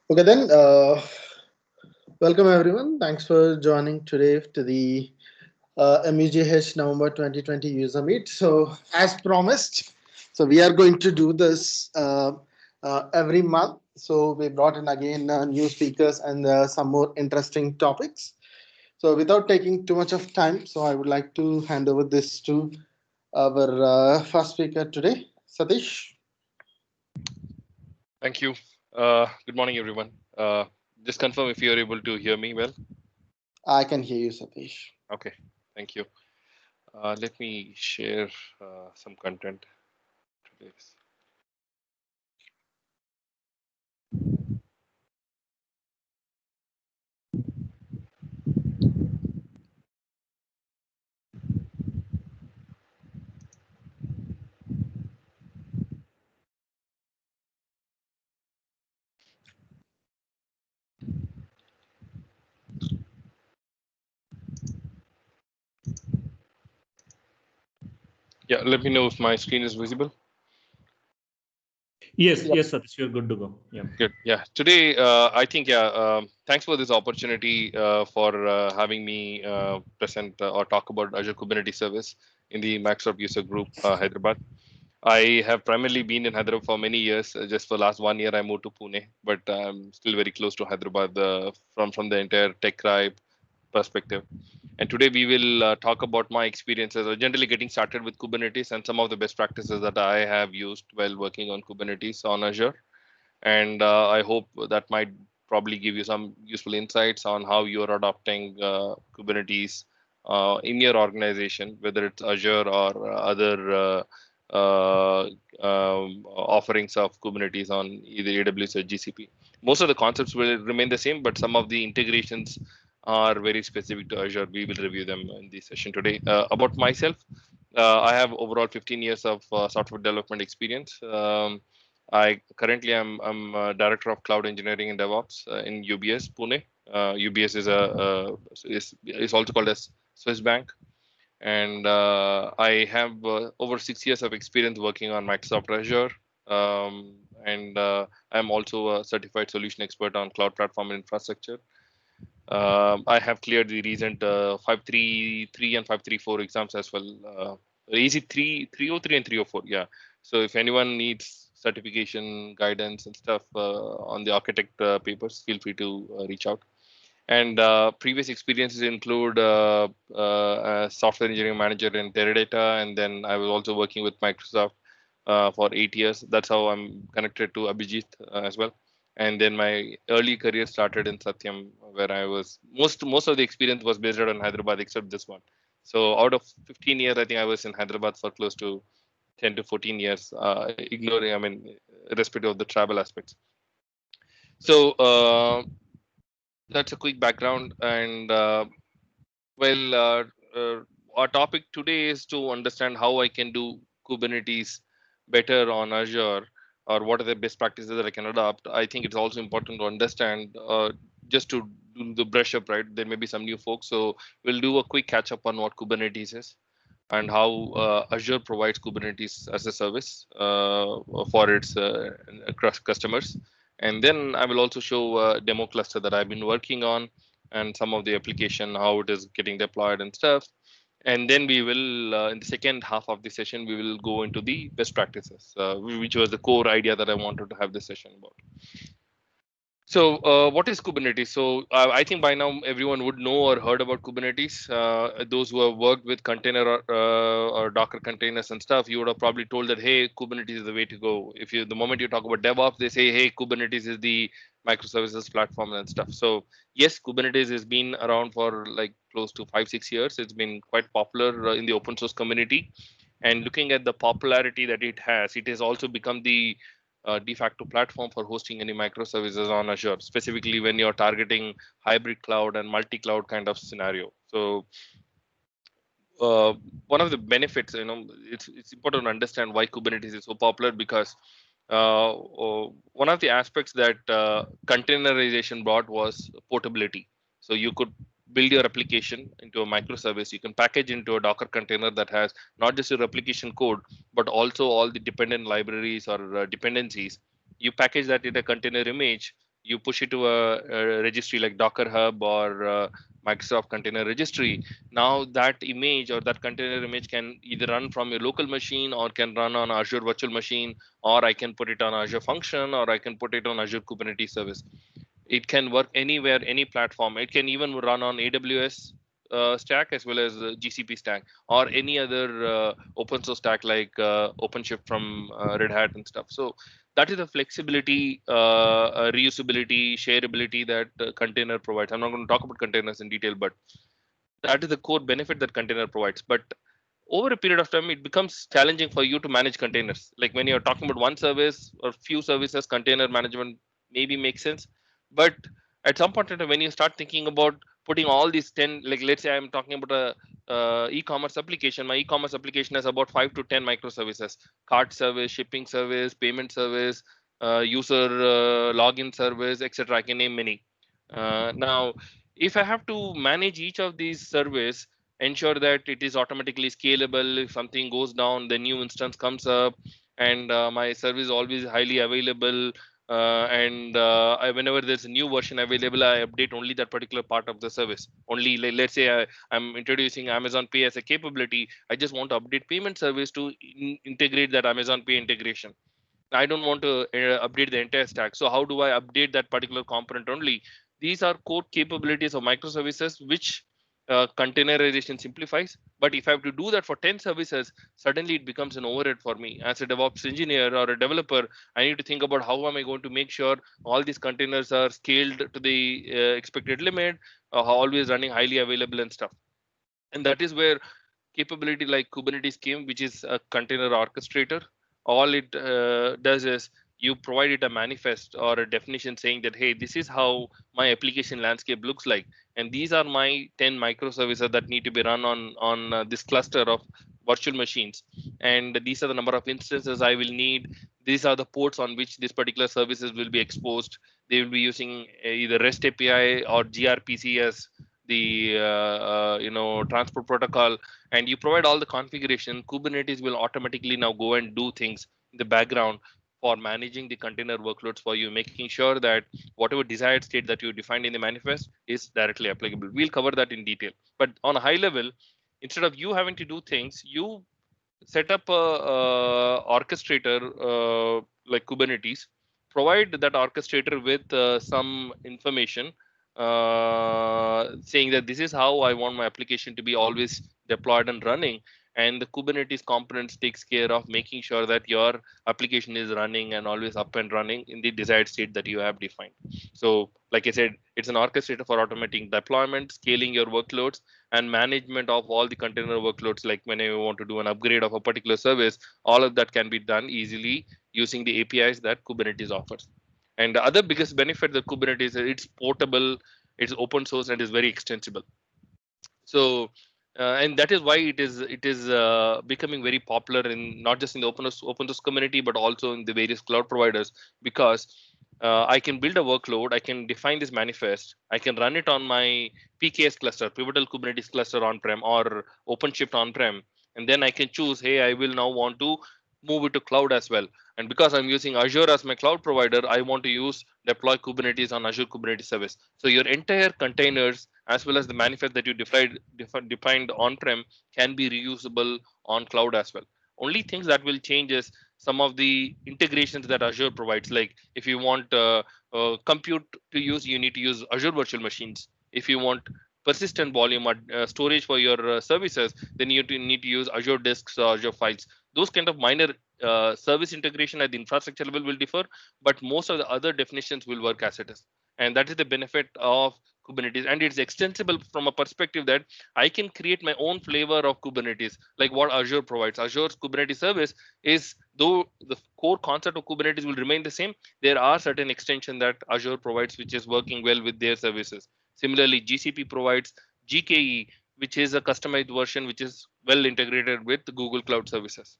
Okay, then, welcome everyone. Thanks for joining today to the MUGH November 2020 user meet. So, as promised, so we are going to do this every month. So, we brought in again new speakers and some more interesting topics. So, without taking too much of time, so I would like to hand over this to our first speaker today, Satish. Thank you. Good morning, everyone. Just confirm if you're able to hear me well. I can hear you, Satish. Okay, thank you. Let me share some content today. Yeah, let me know if my screen is visible. Yes, Yep. yes, Satish, you're good to go. Yeah. Good. Yeah. Today, I think, thanks for this opportunity for having me present or talk about Azure Kubernetes Service in the Microsoft User Group, Hyderabad. I have primarily been in Hyderabad for many years. Just for last 1 year, I moved to Pune, but I'm still very close to Hyderabad from the entire tech tribe perspective. And today we will talk about my experiences or generally getting started with Kubernetes and some of the best practices that I have used while working on Kubernetes on Azure. And I hope that might probably give you some useful insights on how you are adopting Kubernetes in your organization, whether it's Azure or other offerings of Kubernetes on either AWS or GCP. Most of the concepts will remain the same, but some of the integrations are very specific to Azure. We will review them in this session today. About myself, I have overall 15 years of software development experience. I currently I'm director of cloud engineering and DevOps in UBS Pune. UBS is also called as Swiss Bank, and I have over 6 years of experience working on Microsoft Azure, and I'm also a certified solution expert on cloud platform and infrastructure. I have cleared the recent 533 and 534 exams as well. Easy 303 and 304. Yeah. So if anyone needs certification guidance and stuff on the architect papers, feel free to reach out. And previous experiences include a software engineering manager in Teradata, and then I was also working with Microsoft for 8 years. That's how I'm connected to Abhijit as well. And then my early career started in Satyam, where I was most of the experience was based out in Hyderabad, except this one. So out of 15 years, I think I was in Hyderabad for close to 10 to 14 years, ignoring, I mean, irrespective of the travel aspects. So that's a quick background, and well, our topic today is to understand how I can do Kubernetes better on Azure, or what are the best practices that I can adopt. I think it's also important to understand, just to do the brush up, right? There may be some new folks, so we'll do a quick catch up on what Kubernetes is and how Azure provides Kubernetes as a service for its customers. And then I will also show a demo cluster that I've been working on and some of the application, how it is getting deployed and stuff. And then we will, in the second half of the session, we will go into the best practices, which was the core idea that I wanted to have this session about. So, what is Kubernetes? So, I think by now everyone would know or heard about Kubernetes. Those who have worked with container or Docker containers and stuff, you would have probably told that, hey, Kubernetes is the way to go. If you, the moment you talk about DevOps, they say, hey, Kubernetes is the microservices platform and stuff. So, yes, Kubernetes has been around for like close to 5-6 years. It's been quite popular in the open source community. And looking at the popularity that it has also become the de facto platform for hosting any microservices on Azure, specifically when you're targeting hybrid cloud and multi-cloud kind of scenario. So one of the benefits, it's important to understand why Kubernetes is so popular, because one of the aspects that containerization brought was portability. So you could build your application into a microservice. You can package into a Docker container that has not just your application code, but also all the dependent libraries or dependencies. You package that in a container image. you push it to a registry like Docker Hub or Microsoft Container Registry. Now that image or that container image can either run from your local machine or can run on Azure Virtual Machine, or I can put it on Azure Function, or I can put it on Azure Kubernetes Service. It can work anywhere, any platform. It can even run on AWS stack as well as GCP stack, or any other open source stack like OpenShift from Red Hat and stuff. So that is the flexibility, reusability, shareability that container provides. I'm not going to talk about containers in detail, but that is the core benefit that container provides. But over a period of time, it becomes challenging for you to manage containers. Like when you're talking about one service or few services, container management maybe makes sense. But at some point in time, when you start thinking about putting all these 10, like let's say I'm talking about a e-commerce application. My e-commerce application has about 5 to 10 microservices: cart service, shipping service, payment service, user login service, etc. I can name many. Now, if I have to manage each of these service, ensure that it is automatically scalable. If something goes down, the new instance comes up, and my service is always highly available. Whenever there's a new version available, I update only that particular part of the service. Only, let's say I'm introducing Amazon Pay as a capability. I just want to update payment service to integrate that Amazon Pay integration. I don't want to update the entire stack. So how do I update that particular component only? These are core capabilities of microservices, which containerization simplifies. But if I have to do that for 10 services, suddenly it becomes an overhead for me. As a DevOps engineer or a developer, I need to think about how am I going to make sure all these containers are scaled to the expected limit, always running highly available and stuff. And that is where capability like Kubernetes came, which is a container orchestrator. All it does is you provide it a manifest or a definition saying that, hey, this is how my application landscape looks like, and these are my 10 microservices that need to be run on this cluster of virtual machines, and these are the number of instances I will need. These are the ports on which these particular services will be exposed. They will be using either REST API or gRPC as the transport protocol, and you provide all the configuration. Kubernetes will automatically now go and do things in the background for managing the container workloads for you, making sure that whatever desired state that you defined in the manifest is directly applicable. We'll cover that in detail, but on a high level, instead of you having to do things, you set up a orchestrator like Kubernetes, provide that orchestrator with some information saying that this is how I want my application to be always deployed and running. And the Kubernetes components takes care of making sure that your application is running and always up and running in the desired state that you have defined. So, like I said, it's an orchestrator for automating deployment, scaling your workloads, and management of all the container workloads. Like when you want to do an upgrade of a particular service, all of that can be done easily using the APIs that Kubernetes offers. And the other biggest benefit that Kubernetes is it's portable, it's open source, and is very extensible. So and that is why it is becoming very popular in not just in the open source community, but also in the various cloud providers, because I can build a workload, I can define this manifest, I can run it on my PKS cluster, Pivotal Kubernetes cluster on-prem, or OpenShift on-prem, and then I can choose, hey, I will now want to move it to cloud as well. And because I'm using Azure as my cloud provider, I want to use deploy Kubernetes on Azure Kubernetes Service. So your entire containers as well as the manifest that you defined on-prem can be reusable on cloud as well. Only things that will change is some of the integrations that Azure provides. Like if you want compute to use, you need to use Azure virtual machines. If you want persistent volume or storage for your services, then you need to use Azure disks or Azure files. Those kind of minor service integration at the infrastructure level will differ, but most of the other definitions will work as it is. And that is the benefit of Kubernetes, and it's extensible from a perspective that I can create my own flavor of Kubernetes, like what Azure provides. Azure's Kubernetes service is, though the core concept of Kubernetes will remain the same, there are certain extensions that Azure provides which is working well with their services. Similarly, GCP provides GKE, which is a customized version which is well integrated with Google Cloud Services.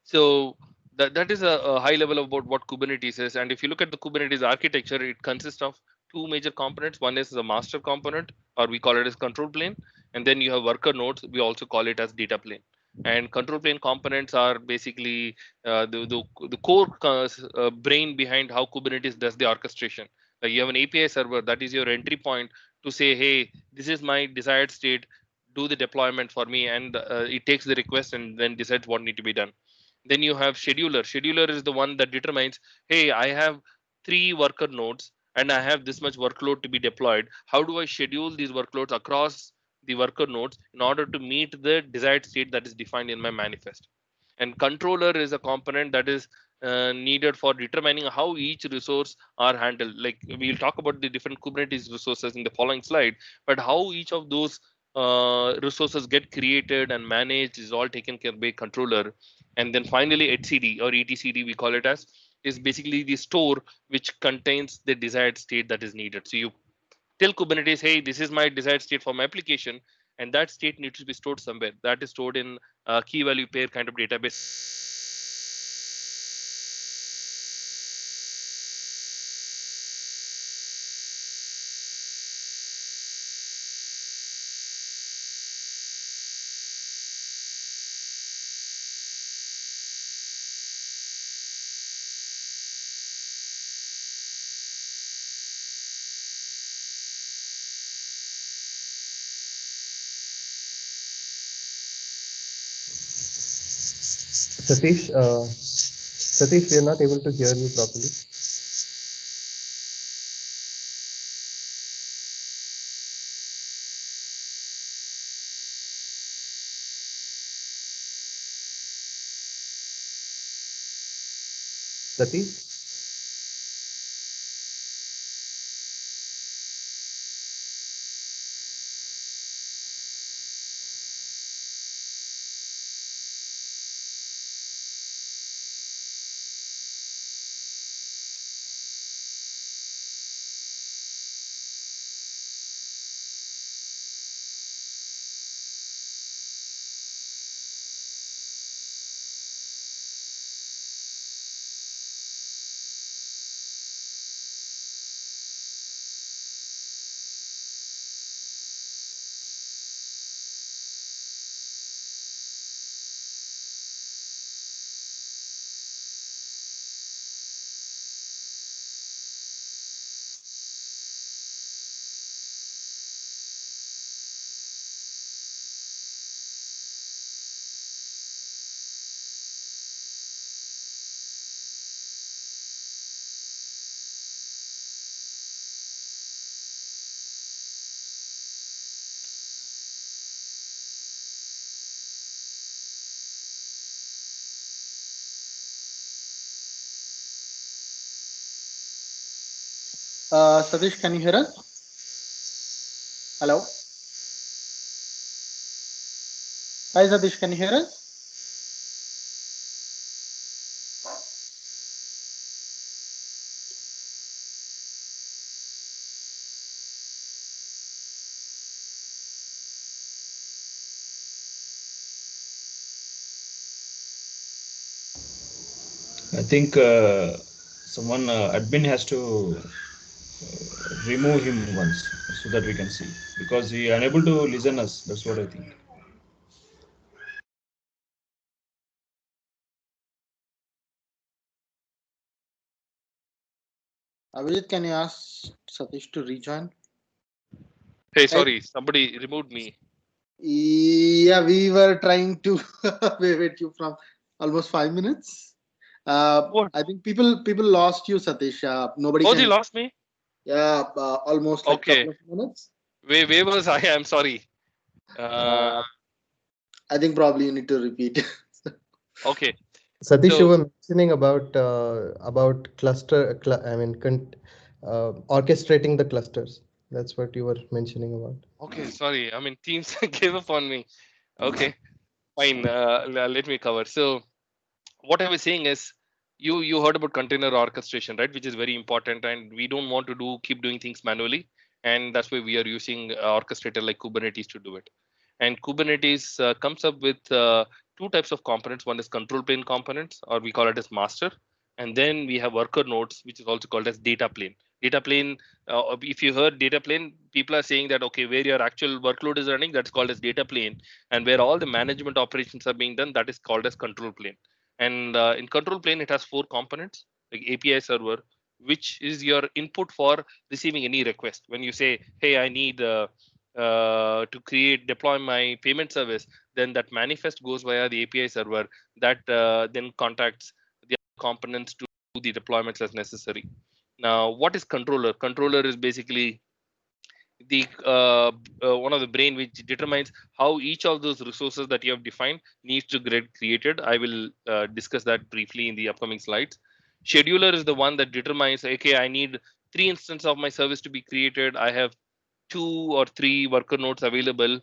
So that is a high level about what Kubernetes is. And if you look at the Kubernetes architecture, it consists of two major components. One is the master component, or we call it as control plane, and then you have worker nodes. We also call it as data plane. And control plane components are basically the core brain behind how Kubernetes does the orchestration. You have an API server that is your entry point to say, hey, this is my desired state, do the deployment for me, and it takes the request and then decides what need to be done. Then you have scheduler. Scheduler is the one that determines, hey, I have 3 worker nodes and I have this much workload to be deployed. How do I schedule these workloads across the worker nodes in order to meet the desired state that is defined in my manifest? And controller is a component that is needed for determining how each resource are handled. Like we'll talk about the different Kubernetes resources in the following slide, but how each of those resources get created and managed is all taken care by controller. And then finally, etcd or etcd we call it as, is basically the store which contains the desired state that is needed. So you tell Kubernetes, hey, this is my desired state for my application, and that state needs to be stored somewhere. That is stored in a key value pair kind of database. Satish, we are not able to hear you properly. Satish? Satish, can you hear us? Hello. Hi, Satish, can you hear us? I think someone admin has to remove him once so that we can see, because he unable to listen us. That's what I think. Abhijit, can you ask Satish to rejoin? Hey, sorry, somebody removed me. Yeah, we were trying to wait you from almost 5 minutes. What? I think people lost you, Satish. Nobody Oh, can. they lost me? Yeah, almost like Okay. couple of minutes. Where was I? I'm sorry. I think probably you need to repeat. Okay. Satish, you So, were mentioning about cluster. Orchestrating the clusters. That's what you were mentioning about. okay, sorry. I mean, Teams gave up on me. Okay, fine. Let me cover. So, what I was saying is, you heard about container orchestration, right? Which is very important, and we don't want to keep doing things manually, and that's why we are using orchestrator like Kubernetes to do it. And Kubernetes comes up with 2 types of components. One is control plane components, or we call it as master, and then we have worker nodes, which is also called as data plane. Data plane, if you heard data plane, people are saying that, okay, where your actual workload is running, that's called as data plane. And where all the management operations are being done, that is called as control plane. And in control plane, it has 4 components, like API server, which is your input for receiving any request. When you say, hey, I need to deploy my payment service, then that manifest goes via the API server that then contacts the components to do the deployments as necessary. Now, what is controller? Controller is basically the one of the brain which determines how each of those resources that you have defined needs to get created. I will discuss that briefly in the upcoming slides. Scheduler is the one that determines, okay, I need 3 instances of my service to be created. I have 2 or 3 worker nodes available.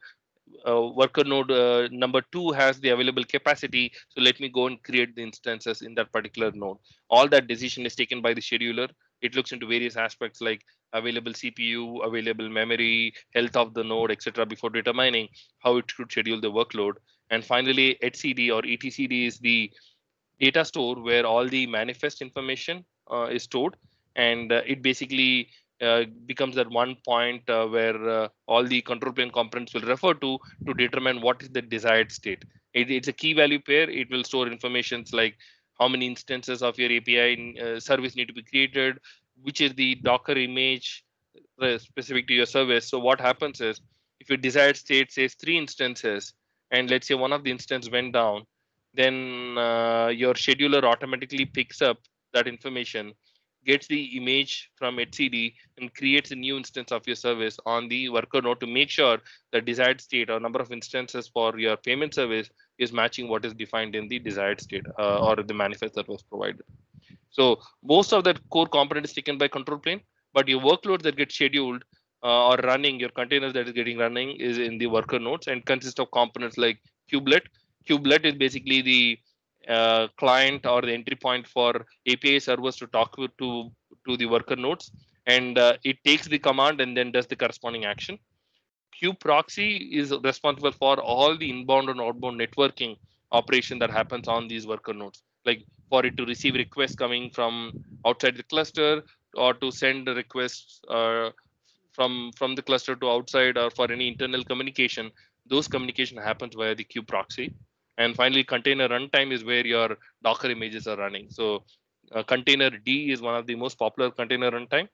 Worker node number 2 has the available capacity, so let me go and create the instances in that particular node. All that decision is taken by the scheduler. It looks into various aspects like available CPU, available memory, health of the node, etc., before determining how it should schedule the workload. And finally, etcd or etcd is the data store where all the manifest information is stored, and it basically becomes that one point where all the control plane components will refer to determine what is the desired state. It's a key value pair. It will store informations like how many instances of your API service need to be created, which is the Docker image specific to your service. So what happens is, if your desired state says 3 instances, and let's say one of the instance went down, then your scheduler automatically picks up that information, gets the image from etcd, and creates a new instance of your service on the worker node to make sure the desired state or number of instances for your payment service is matching what is defined in the desired state or the manifest that was provided. So most of that core component is taken by control plane, but your workloads that get scheduled or running, your containers that is getting running is in the worker nodes and consists of components like kubelet. Kubelet is basically the client or the entry point for API servers to talk to the worker nodes, and it takes the command and then does the corresponding action. Kubeproxy is responsible for all the inbound and outbound networking operation that happens on these worker nodes, like for it to receive requests coming from outside the cluster or to send requests from the cluster to outside, or for any internal communication. Those communication happens via the kubeproxy. And finally, container runtime is where your Docker images are running. So container D is one of the most popular container runtime,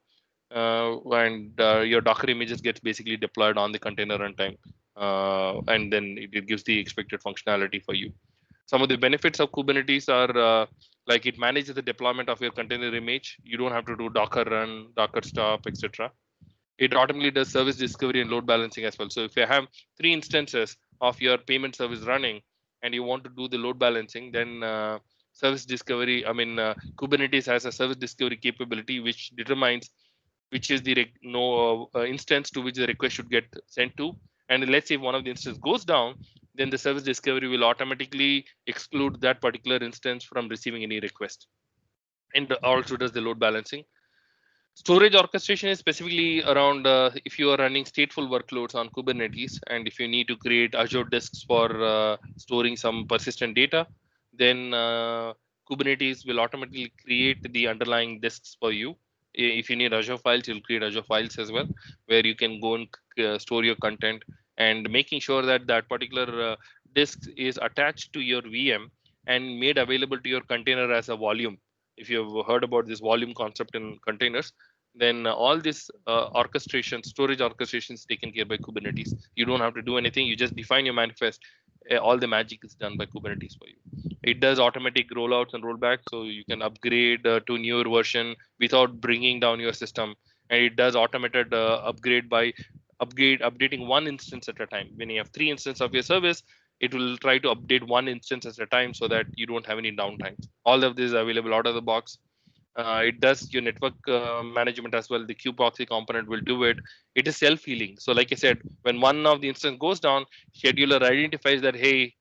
and your Docker images gets basically deployed on the container runtime, and then it gives the expected functionality for you. Some of the benefits of Kubernetes are like it manages the deployment of your container image. You don't have to do Docker run, Docker stop, etc. It automatically does service discovery and load balancing as well. So if you have 3 instances of your payment service running and you want to do the load balancing, then service discovery, Kubernetes has a service discovery capability which determines which is the instance to which the request should get sent to. And let's say if one of the instances goes down, then the service discovery will automatically exclude that particular instance from receiving any request, and also does the load balancing. Storage orchestration is specifically around if you are running stateful workloads on Kubernetes, and if you need to create Azure disks for storing some persistent data, then Kubernetes will automatically create the underlying disks for you. If you need Azure files, you'll create Azure files as well, where you can go and store your content, and making sure that that particular disk is attached to your VM and made available to your container as a volume. If you've heard about this volume concept in containers, then all this orchestration, storage orchestration is taken care by Kubernetes. You don't have to do anything. You just define your manifest. All the magic is done by Kubernetes for you. It does automatic rollouts and rollbacks, so you can upgrade to newer version without bringing down your system. And it does automated updating one instance at a time. When you have 3 instances of your service, it will try to update one instance at a time so that you don't have any downtime. All of this is available out of the box. It does your network management as well. The kubeproxy component will do it. It is self-healing. So like I said, when one of the instance goes down, scheduler identifies that, hey,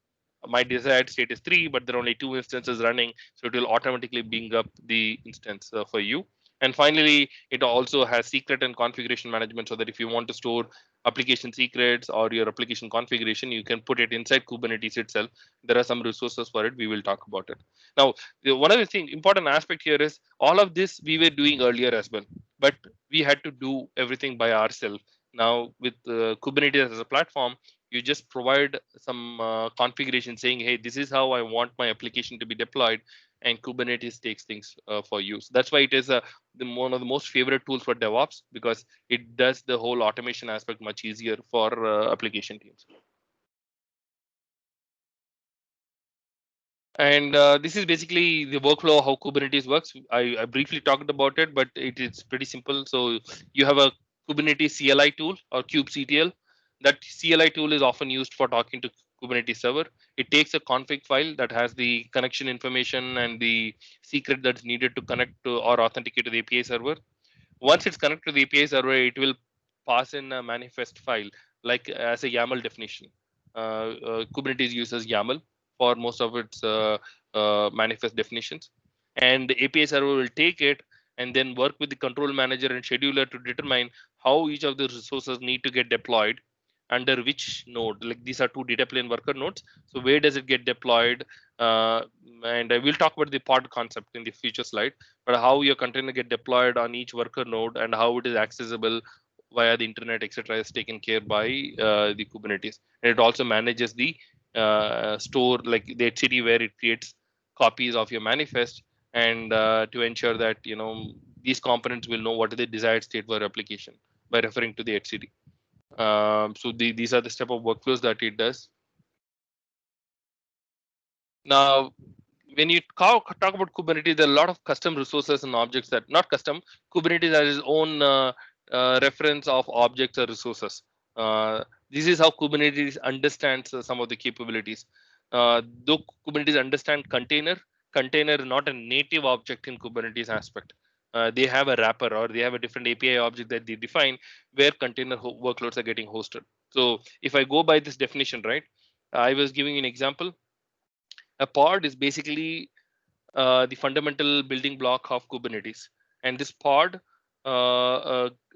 my desired state is 3, but there are only 2 instances running. So it will automatically bring up the instance for you. And finally, it also has secret and configuration management, so that if you want to store application secrets or your application configuration, you can put it inside Kubernetes itself. There are some resources for it. We will talk about it. Now, one of the important aspect here is all of this we were doing earlier as well. but we had to do everything by ourselves. Now with Kubernetes as a platform, you just provide some configuration saying, hey, this is how I want my application to be deployed, and Kubernetes takes things for you. So that's why it is one of the most favorite tools for DevOps, because it does the whole automation aspect much easier for application teams. And this is basically the workflow of how Kubernetes works. I briefly talked about it, but it is pretty simple. So you have a Kubernetes CLI tool or kubectl. That CLI tool is often used for talking to Kubernetes server. It takes a config file that has the connection information and the secret that's needed to connect to or authenticate to the API server. Once it's connected to the API server, it will pass in a manifest file like as a YAML definition. Kubernetes uses YAML for most of its manifest definitions, and the API server will take it and then work with the control manager and scheduler to determine how each of the resources need to get deployed under which node. Like these are two data plane worker nodes. So where does it get deployed? Uh, and we'll talk about the pod concept in the future slide, but how your container get deployed on each worker node and how it is accessible via the internet, etc., is taken care by the Kubernetes. And it also manages the store, like the HCD, where it creates copies of your manifest, and to ensure that these components will know what is the desired state for application by referring to the HCD. So these are the step of workflows that it does. Now, when you talk about Kubernetes, there are a lot of custom resources and objects that not custom. Kubernetes has its own reference of objects or resources. This is how Kubernetes understands some of the capabilities. Though Kubernetes understand container is not a native object in Kubernetes aspect. They have a wrapper or they have a different API object that they define where container workloads are getting hosted. So if I go by this definition, right, I was giving an example. A pod is basically the fundamental building block of Kubernetes, and this pod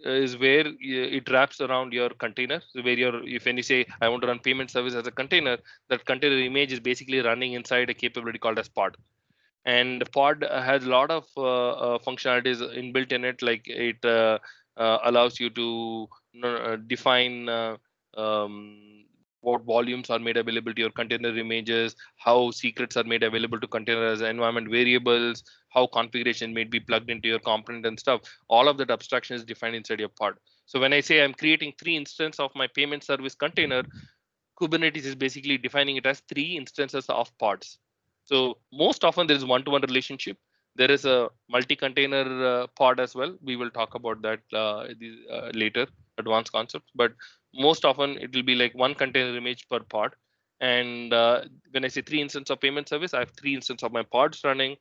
is where it wraps around your container. So where if when you say I want to run payment service as a container, that container image is basically running inside a capability called as pod. And the pod has a lot of functionalities inbuilt in it, like it allows you to define um, what volumes are made available to your container images, how secrets are made available to container as environment variables, how configuration may be plugged into your component and stuff. All of that abstraction is defined inside your pod. So when I say I'm creating 3 instances of my payment service container, Kubernetes is basically defining it as 3 instances of pods. So most often there is one-to-one relationship. There is a multi-container pod as well. We will talk about that later, advanced concepts. But most often it will be like one container image per pod. And when I say 3 instances of payment service, I have 3 instances of my pods running.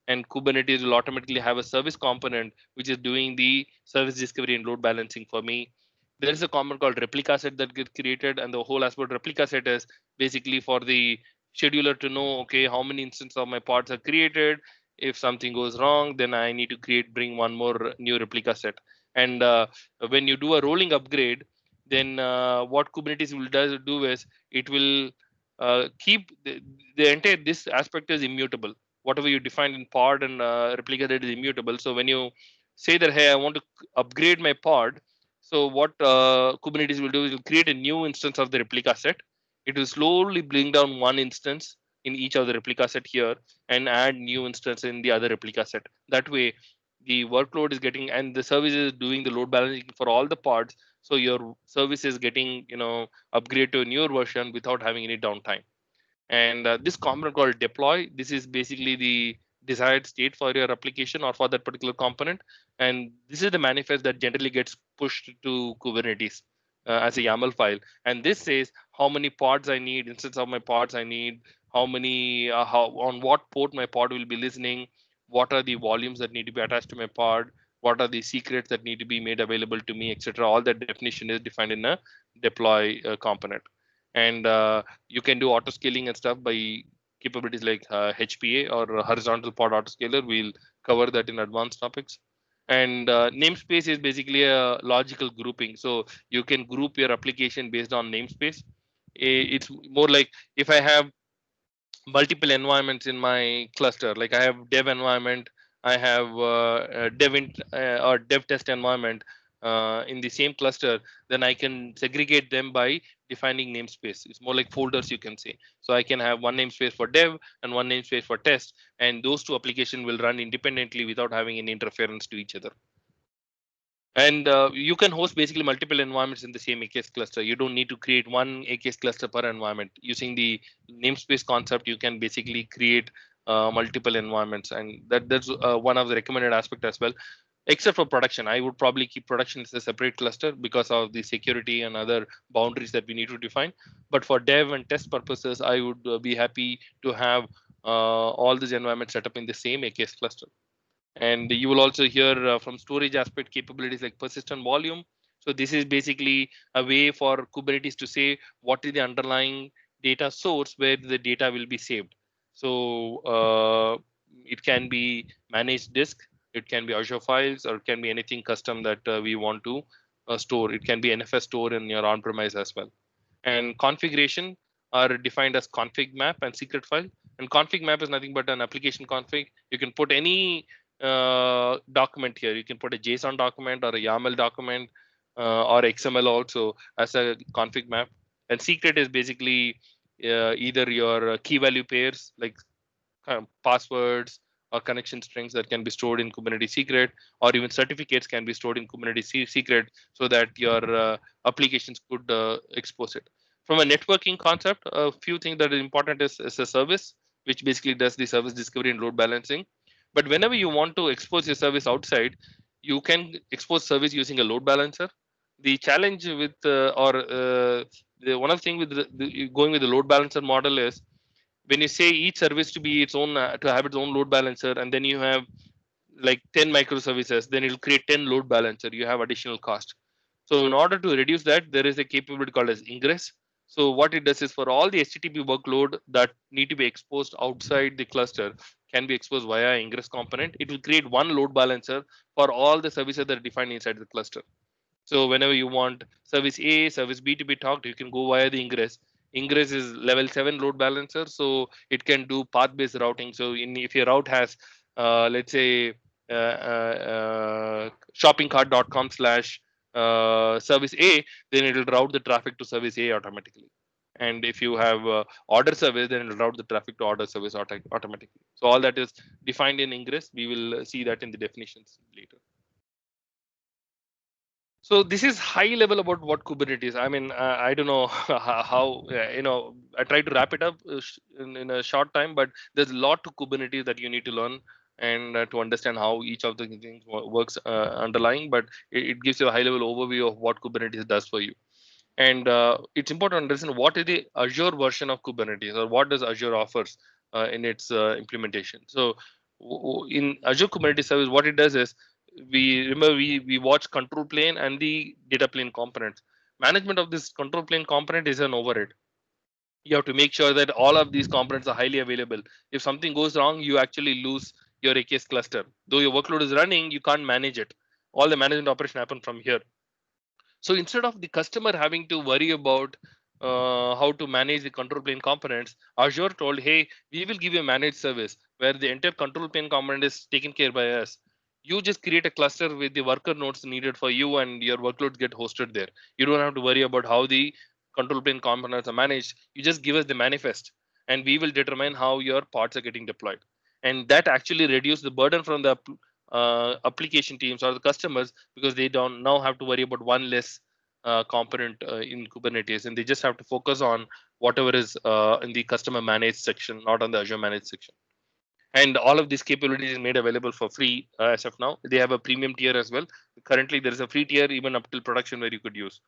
And Kubernetes will automatically have a service component which is doing the service discovery and load balancing for me. There is a component called replica set that gets created, and the whole aspect replica set is basically for the scheduler to know, okay, how many instances of my pods are created. If something goes wrong, then I need to bring one more new replica set. And when you do a rolling upgrade, then what Kubernetes will do is it will keep the entire this aspect is immutable. Whatever you define in pod and replica set is immutable. So when you say that, hey, I want to upgrade my pod, so what Kubernetes will do is will create a new instance of the replica set. It will slowly bring down one instance in each of the replica set here and add new instance in the other replica set. That way, the workload is getting and the service is doing the load balancing for all the pods. So your service is getting upgrade to a newer version without having any downtime. And this component called deploy, this is basically the desired state for your application or for that particular component. And this is the manifest that generally gets pushed to Kubernetes as a YAML file. And this says how many pods I need, instance of my pods I need, how many, how on what port my pod will be listening, what are the volumes that need to be attached to my pod, what are the secrets that need to be made available to me, etc. All that definition is defined in a deploy component. And you can do auto scaling and stuff by capabilities like HPA or horizontal pod autoscaler. We'll cover that in advanced topics. And namespace is basically a logical grouping. So you can group your application based on namespace. It's more like if I have multiple environments in my cluster, like I have dev environment, I have a or dev test environment in the same cluster, then I can segregate them by defining namespace. It's more like folders, you can say. So I can have one namespace for dev and one namespace for test, and those two applications will run independently without having any interference to each other. And you can host basically multiple environments in the same AKS cluster. You don't need to create one AKS cluster per environment. Using the namespace concept, you can basically create multiple environments, and that's one of the recommended aspect as well. Except for production, I would probably keep production as a separate cluster because of the security and other boundaries that we need to define. But for dev and test purposes, I would be happy to have all these environments set up in the same AKS cluster. And you will also hear from storage aspect capabilities like persistent volume. So this is basically a way for Kubernetes to say what is the underlying data source where the data will be saved. So it can be managed disk, it can be Azure files, or it can be anything custom that we want to store. It can be NFS store in your on-premise as well. And configuration are defined as config map and secret file. And config map is nothing but an application config. You can put any document here. You can put a JSON document or a YAML document or XML also as a config map. And secret is basically either your key value pairs like passwords or connection strings that can be stored in Kubernetes secret, or even certificates can be stored in Kubernetes secret so that your applications could expose it. From a networking concept, a few things that is important is a service, which basically does the service discovery and load balancing. But whenever you want to expose your service outside, you can expose service using a load balancer. The challenge with one of the things with going with the load balancer model is when you say each service to be its own to have its own load balancer, and then you have like 10 microservices, then it'll create 10 load balancer. You have additional cost. So in order to reduce that, there is a capability called as ingress. So what it does is for all the HTTP workload that need to be exposed outside the cluster can be exposed via ingress component. It will create one load balancer for all the services that are defined inside the cluster. So whenever you want service A, service B to be talked, you can go via the ingress. Ingress is level 7 load balancer, so it can do path-based routing. So if your route has, let's say, shoppingcart.com slash service A, then it will route the traffic to service A automatically. And if you have order service, then it will route the traffic to order service automatically. So all that is defined in ingress. We will see that in the definitions later. So this is high level about what Kubernetes. I mean, I don't know how I try to wrap it up in a short time, but there's a lot to Kubernetes that you need to learn and to understand how each of the things works underlying. But it gives you a high level overview of what Kubernetes does for you. And it's important to understand what is the Azure version of Kubernetes, or what does Azure offers in its implementation. So in Azure Kubernetes Service, what it does is we watch control plane and the data plane components. Management of this control plane component is an overhead. You have to make sure that all of these components are highly available. If something goes wrong, you actually lose your AKS cluster. Though your workload is running, you can't manage it. All the management operation happen from here. So instead of the customer having to worry about how to manage the control plane components, Azure told, hey, we will give you a managed service where the entire control plane component is taken care by us. You just create a cluster with the worker nodes needed for you, and your workloads get hosted there. You don't have to worry about how the control plane components are managed. You just give us the manifest, and we will determine how your parts are getting deployed. And that actually reduces the burden from the application teams or the customers, because they don't now have to worry about one less component in Kubernetes, and they just have to focus on whatever is in the customer managed section, not on the Azure managed section. And all of these capabilities is made available for free as of now. They have a premium tier as well. Currently, there is a free tier even up till production where you could use.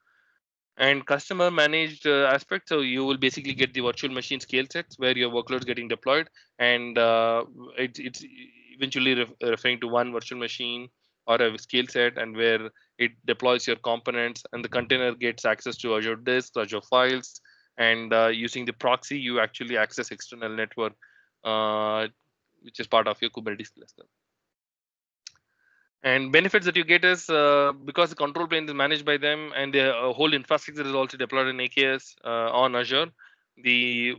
And customer managed aspect, so you will basically get the virtual machine scale sets where your workloads getting deployed, and it's eventually referring to one virtual machine or a scale set, and where it deploys your components, and the container gets access to Azure disks, Azure files, and using the proxy, you actually access external network, which is part of your Kubernetes cluster. And benefits that you get is because the control plane is managed by them, and the whole infrastructure is also deployed in AKS on Azure. The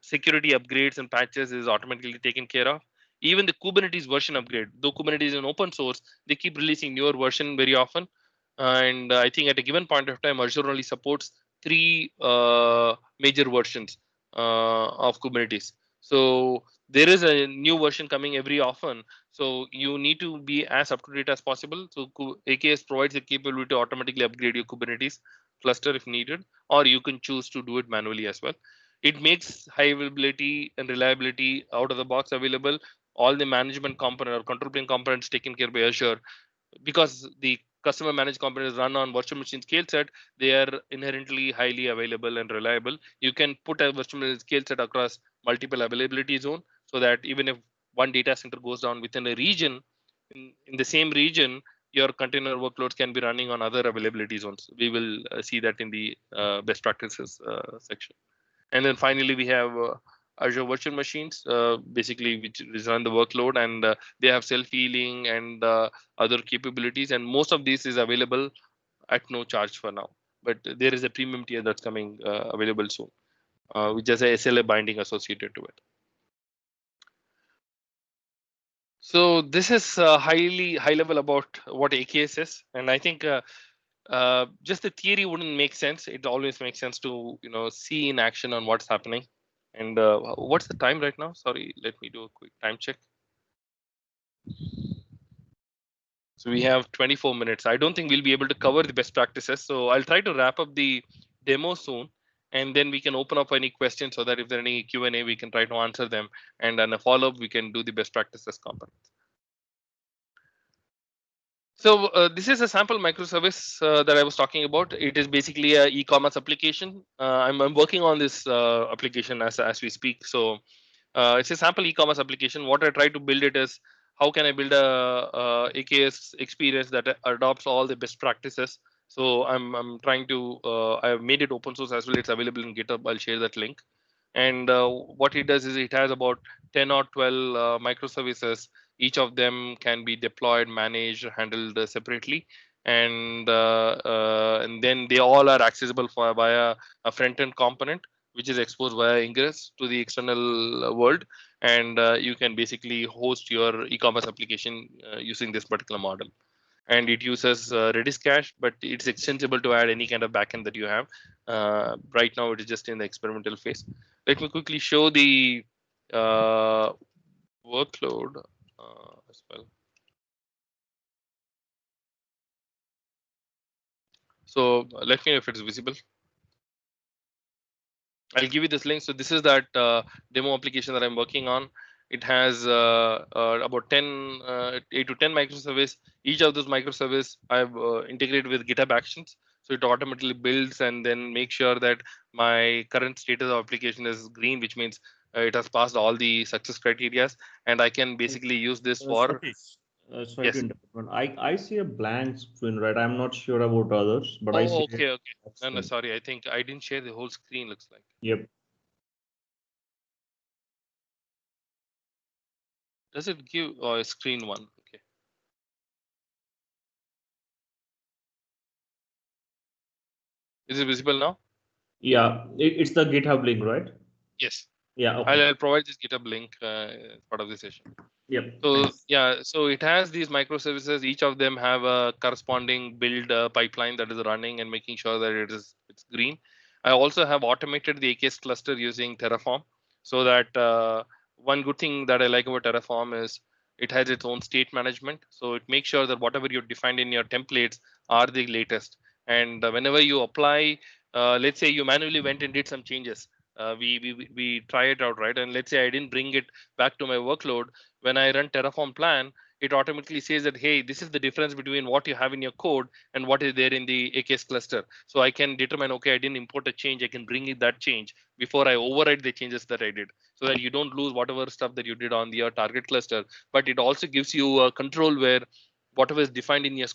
security upgrades and patches is automatically taken care of. even the Kubernetes version upgrade, though Kubernetes is an open source, they keep releasing newer version very often. And I think at a given point of time, Azure only supports 3 major versions of Kubernetes. So there is a new version coming every often. So you need to be as up to date as possible. So AKS provides the capability to automatically upgrade your Kubernetes cluster if needed, or you can choose to do it manually as well. It makes high availability and reliability out of the box available. All the management component or control plane components taken care by Azure, because the customer managed components run on virtual machine scale set, they are inherently highly available and reliable. You can put a virtual machine scale set across multiple availability zone, so that even if one data center goes down within a region, in the same region, your container workloads can be running on other availability zones. We will see that in the best practices section. And then finally, we have Azure Virtual Machines, basically which run the workload, and they have self-healing and other capabilities. And most of this is available at no charge for now. But there is a premium tier that's coming available soon, which has a SLA binding associated to it. So this is high level about what AKS is, and I think just the theory wouldn't make sense. It always makes sense to see in action on what's happening. And what's the time right now? Sorry, let me do a quick time check. So we have 24 minutes. I don't think we'll be able to cover the best practices. So I'll try to wrap up the demo soon, and then we can open up any questions so that if there are any Q&A, we can try to answer them. And on a follow-up, we can do the best practices components. So this is a sample microservice that I was talking about. It is basically a e-commerce application. I'm working on this application as we speak. So it's a sample e-commerce application. What I try to build it is, how can I build a AKS experience that adopts all the best practices. So I'm trying to I've made it open source as well. It's available in GitHub. I'll share that link. And what it does is it has about 10 or 12 microservices. Each of them can be deployed, managed, handled separately, and then they all are accessible via a front-end component, which is exposed via Ingress to the external world, and you can basically host your e-commerce application using this particular model. And it uses Redis cache, but it's extensible to add any kind of backend that you have. Right now, it is just in the experimental phase. Let me quickly show the workload as well. So let me know if it's visible. I'll give you this link. So this is that demo application that I'm working on. It has about 8 to 10 microservices. Each of those microservices I've integrated with GitHub Actions. So it automatically builds and then makes sure that my current status of application is green, which means it has passed all the success criteria. And I can basically use this for. Satish, sorry Yes. to interrupt. I see a blank screen, right? I'm not sure about others, but I see. Okay. No, sorry. I think I didn't share the whole screen. Looks like. Yep. Does it give a screen one? Okay. Is it visible now? Yeah, it's the GitHub link, right? Yes. Yeah. Okay. I'll provide this GitHub link as part of the session. Yep. So Thanks. yeah, so it has these microservices. Each of them have a corresponding build pipeline that is running and making sure that it's green. I also have automated the AKS cluster using Terraform, so that one good thing that I like about Terraform is it has its own state management. So it makes sure that whatever you've defined in your templates are the latest. And whenever you apply, let's say you manually went and did some changes, we try it out, right? And let's say I didn't bring it back to my workload. When I run Terraform plan, it automatically says that, hey, this is the difference between what you have in your code and what is there in the AKS cluster. So I can determine, okay, I didn't import a change. I can bring in that change before I override the changes that I did, so that you don't lose whatever stuff that you did on your target cluster. But it also gives you a control where whatever is defined in your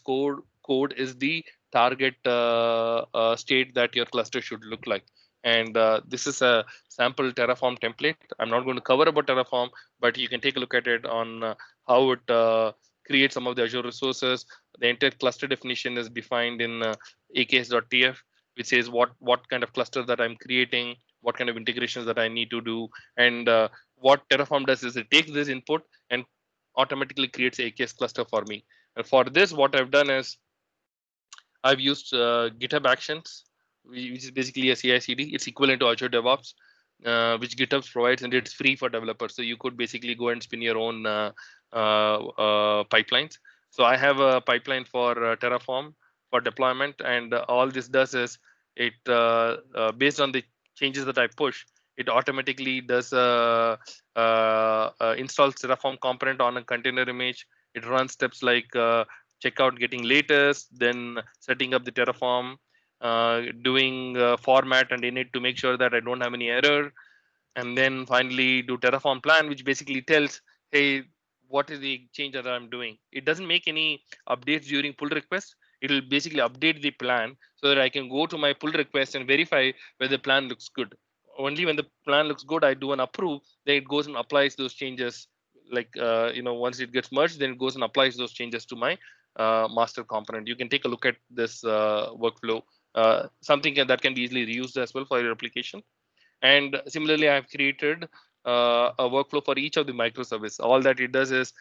code is the target state that your cluster should look like. And this is a sample Terraform template. I'm not going to cover about Terraform, but you can take a look at it on how it creates some of the Azure resources. The entire cluster definition is defined in aks.tf, which says what kind of cluster that I'm creating, what kind of integrations that I need to do. And what Terraform does is it takes this input and automatically creates a AKS cluster for me. And for this, what I've done is I've used GitHub Actions, which is basically a CI/CD. It's equivalent to Azure DevOps, which GitHub provides, and it's free for developers. So you could basically go and spin your own pipelines. So I have a pipeline for Terraform for deployment, and all this does is it based on the changes that I push, it automatically does installs Terraform component on a container image. It runs steps like check out getting latest, then setting up the Terraform, doing format and init to make sure that I don't have any error, and then finally do Terraform plan, which basically tells, hey, what is the change that I'm doing. It doesn't make any updates during pull request. It will basically update the plan so that I can go to my pull request and verify whether the plan looks good. Only when the plan looks good, I do an approve, then it goes and applies those changes. Like, once it gets merged, then it goes and applies those changes to my master component. You can take a look at this workflow, something that can be easily reused as well for your application. And similarly, I've created a workflow for each of the microservice. All that it does is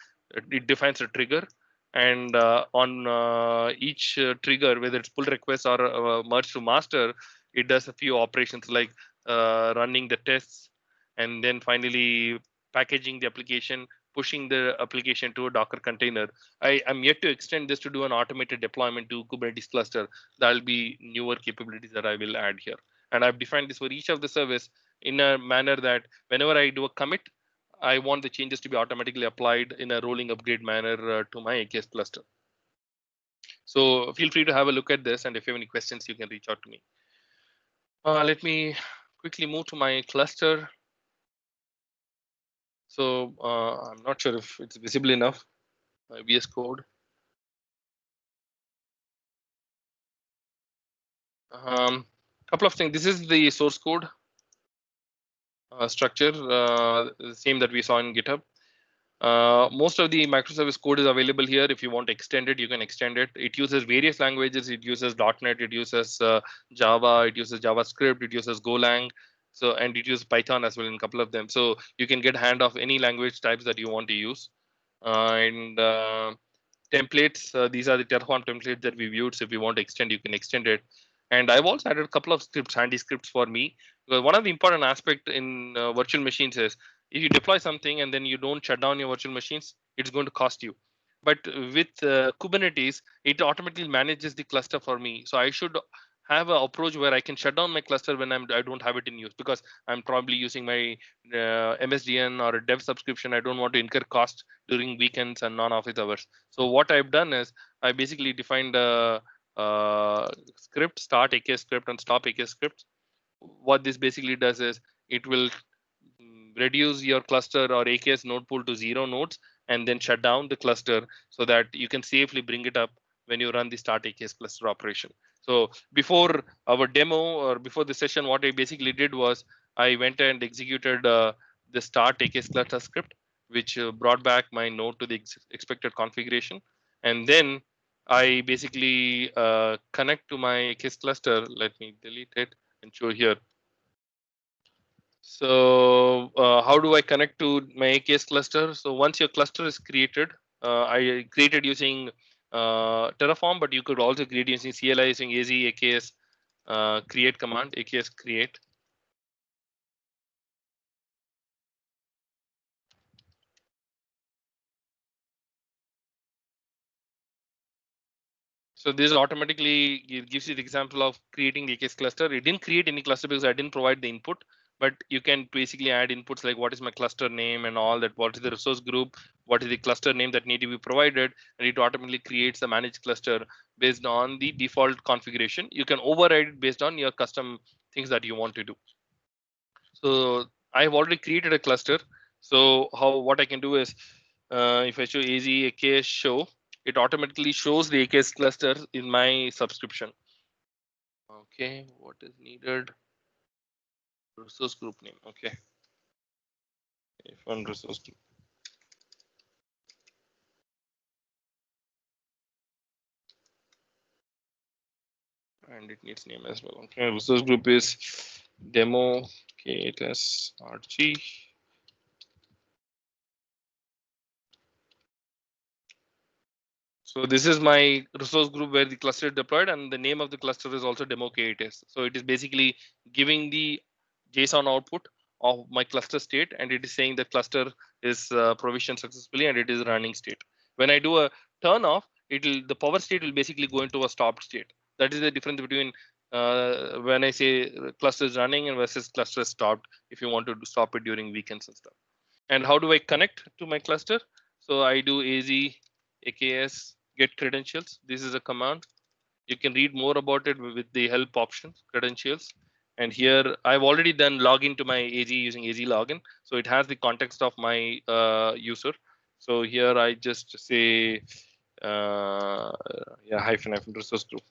it defines a trigger, and on each trigger, whether it's pull request or merge to master, it does a few operations like running the tests, and then finally packaging the application, pushing the application to a Docker container. I am yet to extend this to do an automated deployment to Kubernetes cluster. That'll be newer capabilities that I will add here. And I've defined this for each of the service in a manner that whenever I do a commit, I want the changes to be automatically applied in a rolling upgrade manner to my AKS cluster. So feel free to have a look at this, and if you have any questions, you can reach out to me. Let me quickly move to my cluster. So I'm not sure if it's visible enough, my VS Code. Couple of things. This is the source code structure, the same that we saw in GitHub. Most of the microservice code is available here. If you want to extend it, you can extend it. It uses various languages. It uses .NET, it uses Java, it uses JavaScript, it uses Golang. So, and it uses Python as well in a couple of them. So you can get a hand of any language types that you want to use. And templates, these are the Terraform templates that we viewed. So if you want to extend, you can extend it. And I've also added a couple of scripts, handy scripts for me. Because one of the important aspect in virtual machines is if you deploy something and then you don't shut down your virtual machines, it's going to cost you. But with Kubernetes, it automatically manages the cluster for me. So I should have an approach where I can shut down my cluster when I don't have it in use, because I'm probably using my MSDN or a dev subscription. I don't want to incur cost during weekends and non-office hours. So what I've done is I basically defined a script, start AKS script and stop AKS script. What this basically does is it will reduce your cluster or AKS node pool to 0 nodes and then shut down the cluster so that you can safely bring it up when you run the start AKS cluster operation. So before our demo or before the session, what I basically did was I went and executed the start AKS cluster script, which brought back my node to the expected configuration. And then I basically connect to my AKS cluster. Let me delete it and show here. So how do I connect to my AKS cluster? So once your cluster is created, I created using Terraform, but you could also create using CLI using AZ AKS create command, AKS create. So this automatically gives you the example of creating the AKS cluster. It didn't create any cluster because I didn't provide the input, but you can basically add inputs like what is my cluster name and all that, what is the resource group, what is the cluster name that need to be provided, and it automatically creates a managed cluster based on the default configuration. You can override it based on your custom things that you want to do. So I've already created a cluster. So what I can do is if I show AZ AKS show, it automatically shows the AKS cluster in my subscription. Okay, what is needed? Resource group name. Okay. F1 resource group. And it needs name as well. Okay, resource group is demo KTS RG. So this is my resource group where the cluster is deployed, and the name of the cluster is also demo KTS. So it is basically giving the JSON output of my cluster state, and it is saying the cluster is provisioned successfully and it is running state. When I do a turn off, the power state will basically go into a stopped state. That is the difference between when I say cluster is running and versus cluster is stopped. If you want to stop it during weekends and stuff. And how do I connect to my cluster? So I do AKS get credentials. This is a command. You can read more about it with the help options, credentials. And here I've already done login to my AZ using AZ login. So it has the context of my user. So here I just say, hyphen resource group.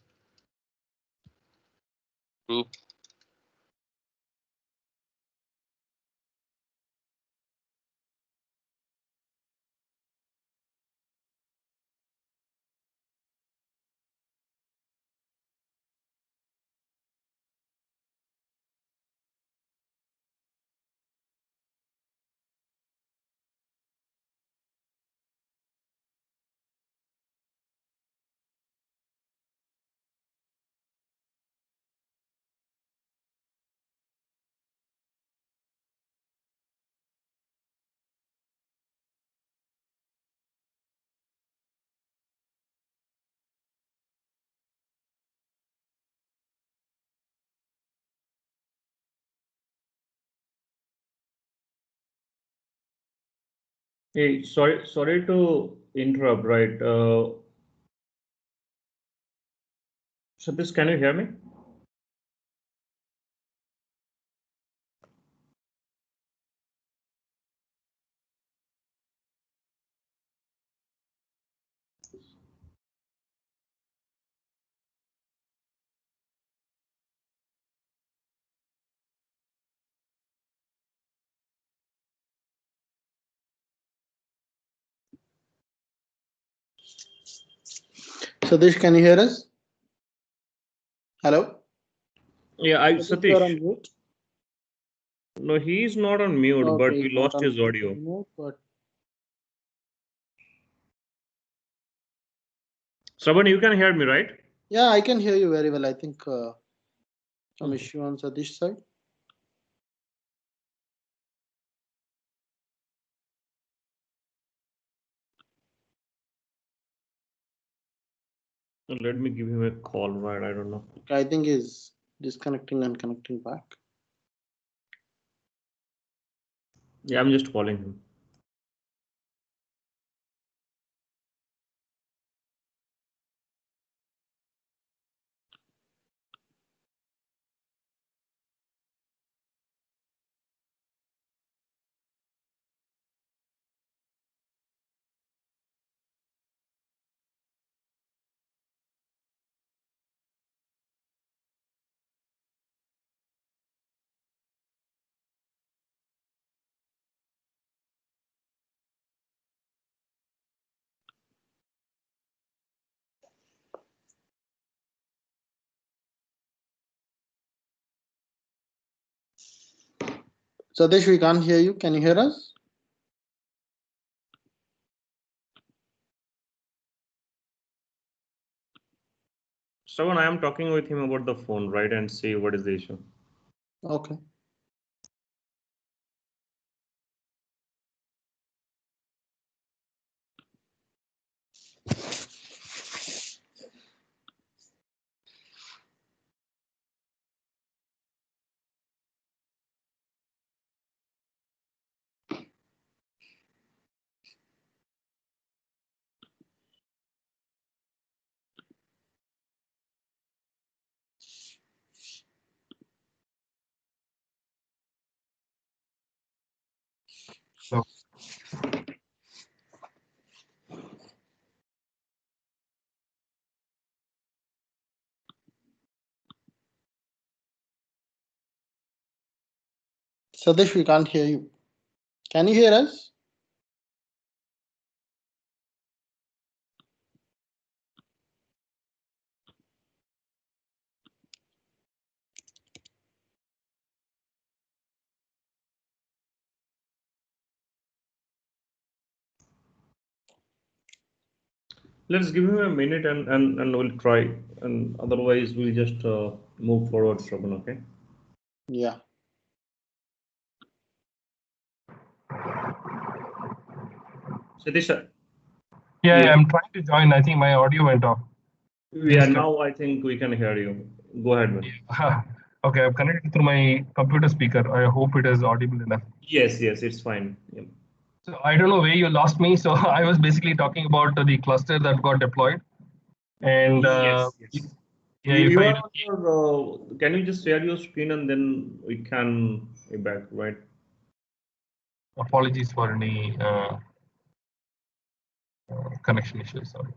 Hey, sorry to interrupt, right? Satish, can you hear me? Satish, can you hear us? Hello? Yeah, Satish, you are on Satish. mute. No, he's not on mute, but Okay, we he's not lost on his audio. mute, but Shravan, you can hear me, right? yeah, I can hear you very well. I think some issue on Satish side. Let me give him a call, right? I don't know. I think he's disconnecting and connecting back. Yeah, I'm just calling him. Satish, we can't hear you. Can you hear us? Shravan, I am talking with him about the phone, right? And see what is the issue. Okay. So, Satish, we can't hear you. Can you hear us? Let's give him a minute and we'll try, and otherwise we'll just move forward, Shravan, okay? Yeah. Satish, Yeah, I'm trying to join. I think my audio went off. yeah, now I think we can hear you. Go ahead, man. Okay, I've connected through my computer speaker. I hope it is audible enough. Yes, it's fine. Yeah. So I don't know where you lost me. So I was basically talking about the cluster that got deployed. And yes. yeah, You are on your, can you just share your screen and then we can be back, right? Apologies for any connection issues. Sorry.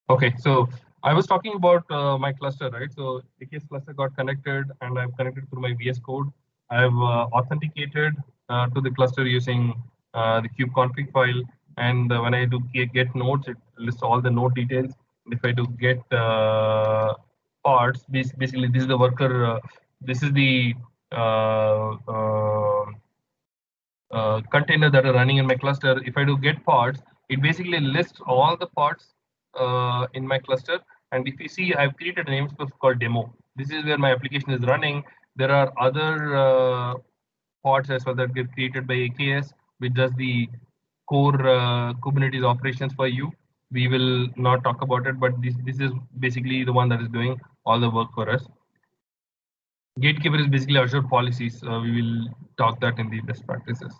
Okay, so I was talking about my cluster, right? So AKS cluster got connected, and I've connected through my VS Code. I've authenticated to the cluster using the kubeconfig file, and when I do get nodes, it lists all the node details. And if I do get parts, basically this is the worker. This is the container that are running in my cluster. If I do get parts, it basically lists all the parts in my cluster. And if you see, I've created a namespace called demo. This is where my application is running. There are other pods as well that get created by AKS, which does the core Kubernetes operations for you. We will not talk about it, but this is basically the one that is doing all the work for us. Gatekeeper is basically Azure policies. We will talk that in the best practices.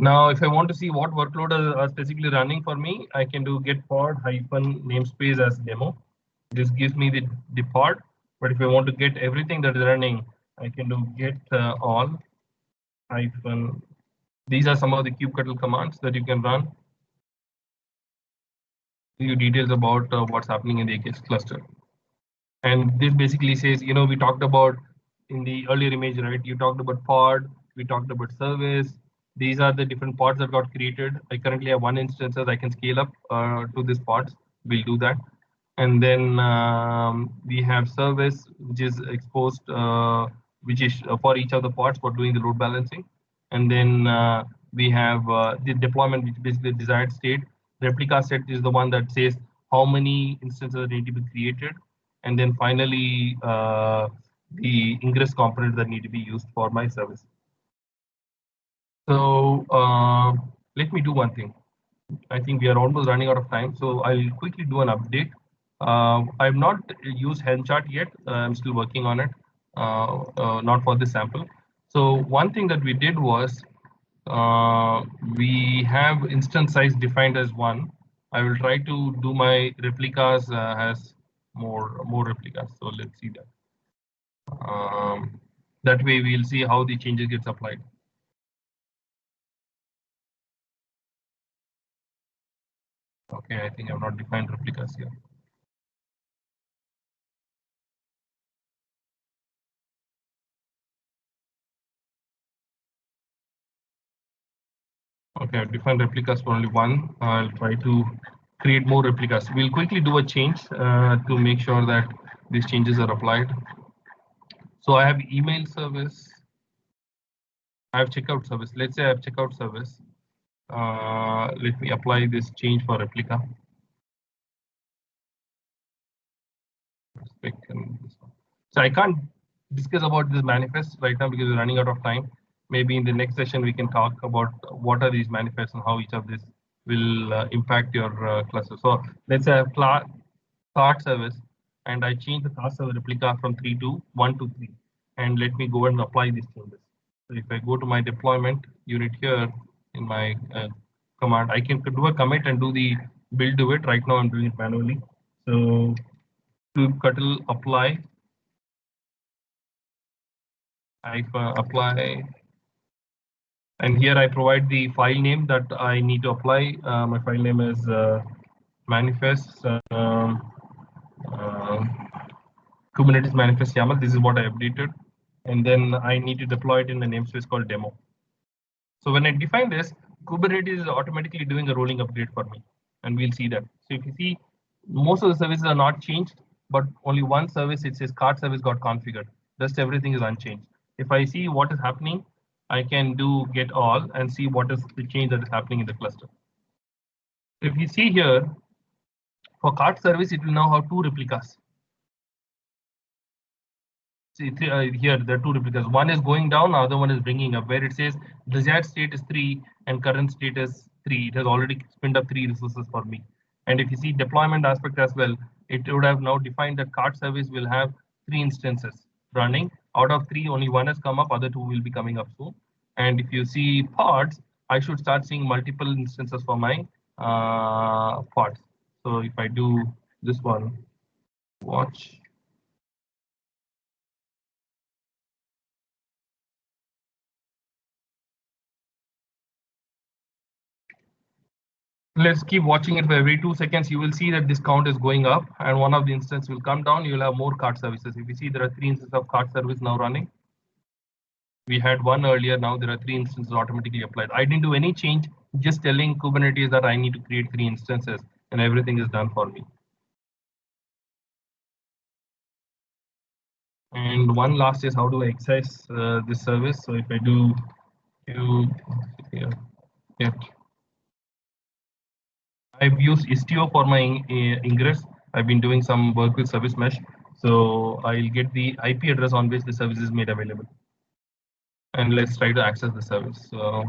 Now, if I want to see what workload are specifically running for me, I can do get pod hyphen namespace as demo. This gives me the pod. But if I want to get everything that is running, I can do get all hyphen. These are some of the kubectl commands that you can run. Give you details about what's happening in the AKS cluster. And this basically says, you know, we talked about in the earlier image, right? You talked about pod, we talked about service. These are the different pods that got created. I currently have one instance that I can scale up to this pods. We'll do that. And then we have service, which is exposed, which is for each of the pods for doing the load balancing. And then we have the deployment, which is basically the desired state. Replica set is the one that says how many instances need to be created. And then finally, the ingress components that need to be used for my service. So let me do one thing. I think we are almost running out of time, so I'll quickly do an update. I've not used Helm chart yet. I'm still working on it, not for this sample. So one thing that we did was we have instance size defined as 1. I will try to do my replicas as more replicas. So let's see that. That way we'll see how the changes gets applied. Okay, I think I've not defined replicas here. Okay, I've defined replicas for only 1. I'll try to create more replicas. We'll quickly do a change to make sure that these changes are applied. So I have email service. I have checkout service. Let's say I have checkout service. Let me apply this change for replica. So I can't discuss about this manifest right now because we're running out of time. Maybe in the next session we can talk about what are these manifests and how each of this will impact your cluster. So let's say I have cart service and I change the cart server replica from 3 to 1 to 3. And let me go and apply these changes. So if I go to my deployment unit here in my command, I can do a commit and do the build to it. Right now I'm doing it manually. So kubectl apply. I apply, and here I provide the file name that I need to apply. My file name is manifest Kubernetes manifest YAML. This is what I updated, and then I need to deploy it in the namespace called demo. So when I define this, Kubernetes is automatically doing a rolling update for me, and we'll see that. So if you see, most of the services are not changed, but only one service, it says cart service got configured. Rest everything is unchanged. If I see what is happening, I can do get all and see what is the change that is happening in the cluster. If you see here, for cart service, it will now have 2 replicas. See here, there are 2 replicas. One is going down, other one is bringing up, where it says desired state is 3 and current state is 3. It has already spinned up 3 resources for me. And if you see deployment aspect as well, it would have now defined that cart service will have 3 instances running. Out of 3, only 1 has come up, other 2 will be coming up soon. And if you see pods, I should start seeing multiple instances for my pods. So if I do this one, watch. Let's keep watching it for every 2 seconds. You will see that this count is going up and one of the instances will come down. You'll have more cart services. If you see, there are 3 instances of cart service now running. We had 1 earlier. Now there are 3 instances automatically applied. I didn't do any change, just telling Kubernetes that I need to create 3 instances and everything is done for me. And one last is how do I access this service? So if I do here. I've used Istio for my ingress. I've been doing some work with service mesh. So I'll get the IP address on which the service is made available. And let's try to access the service. So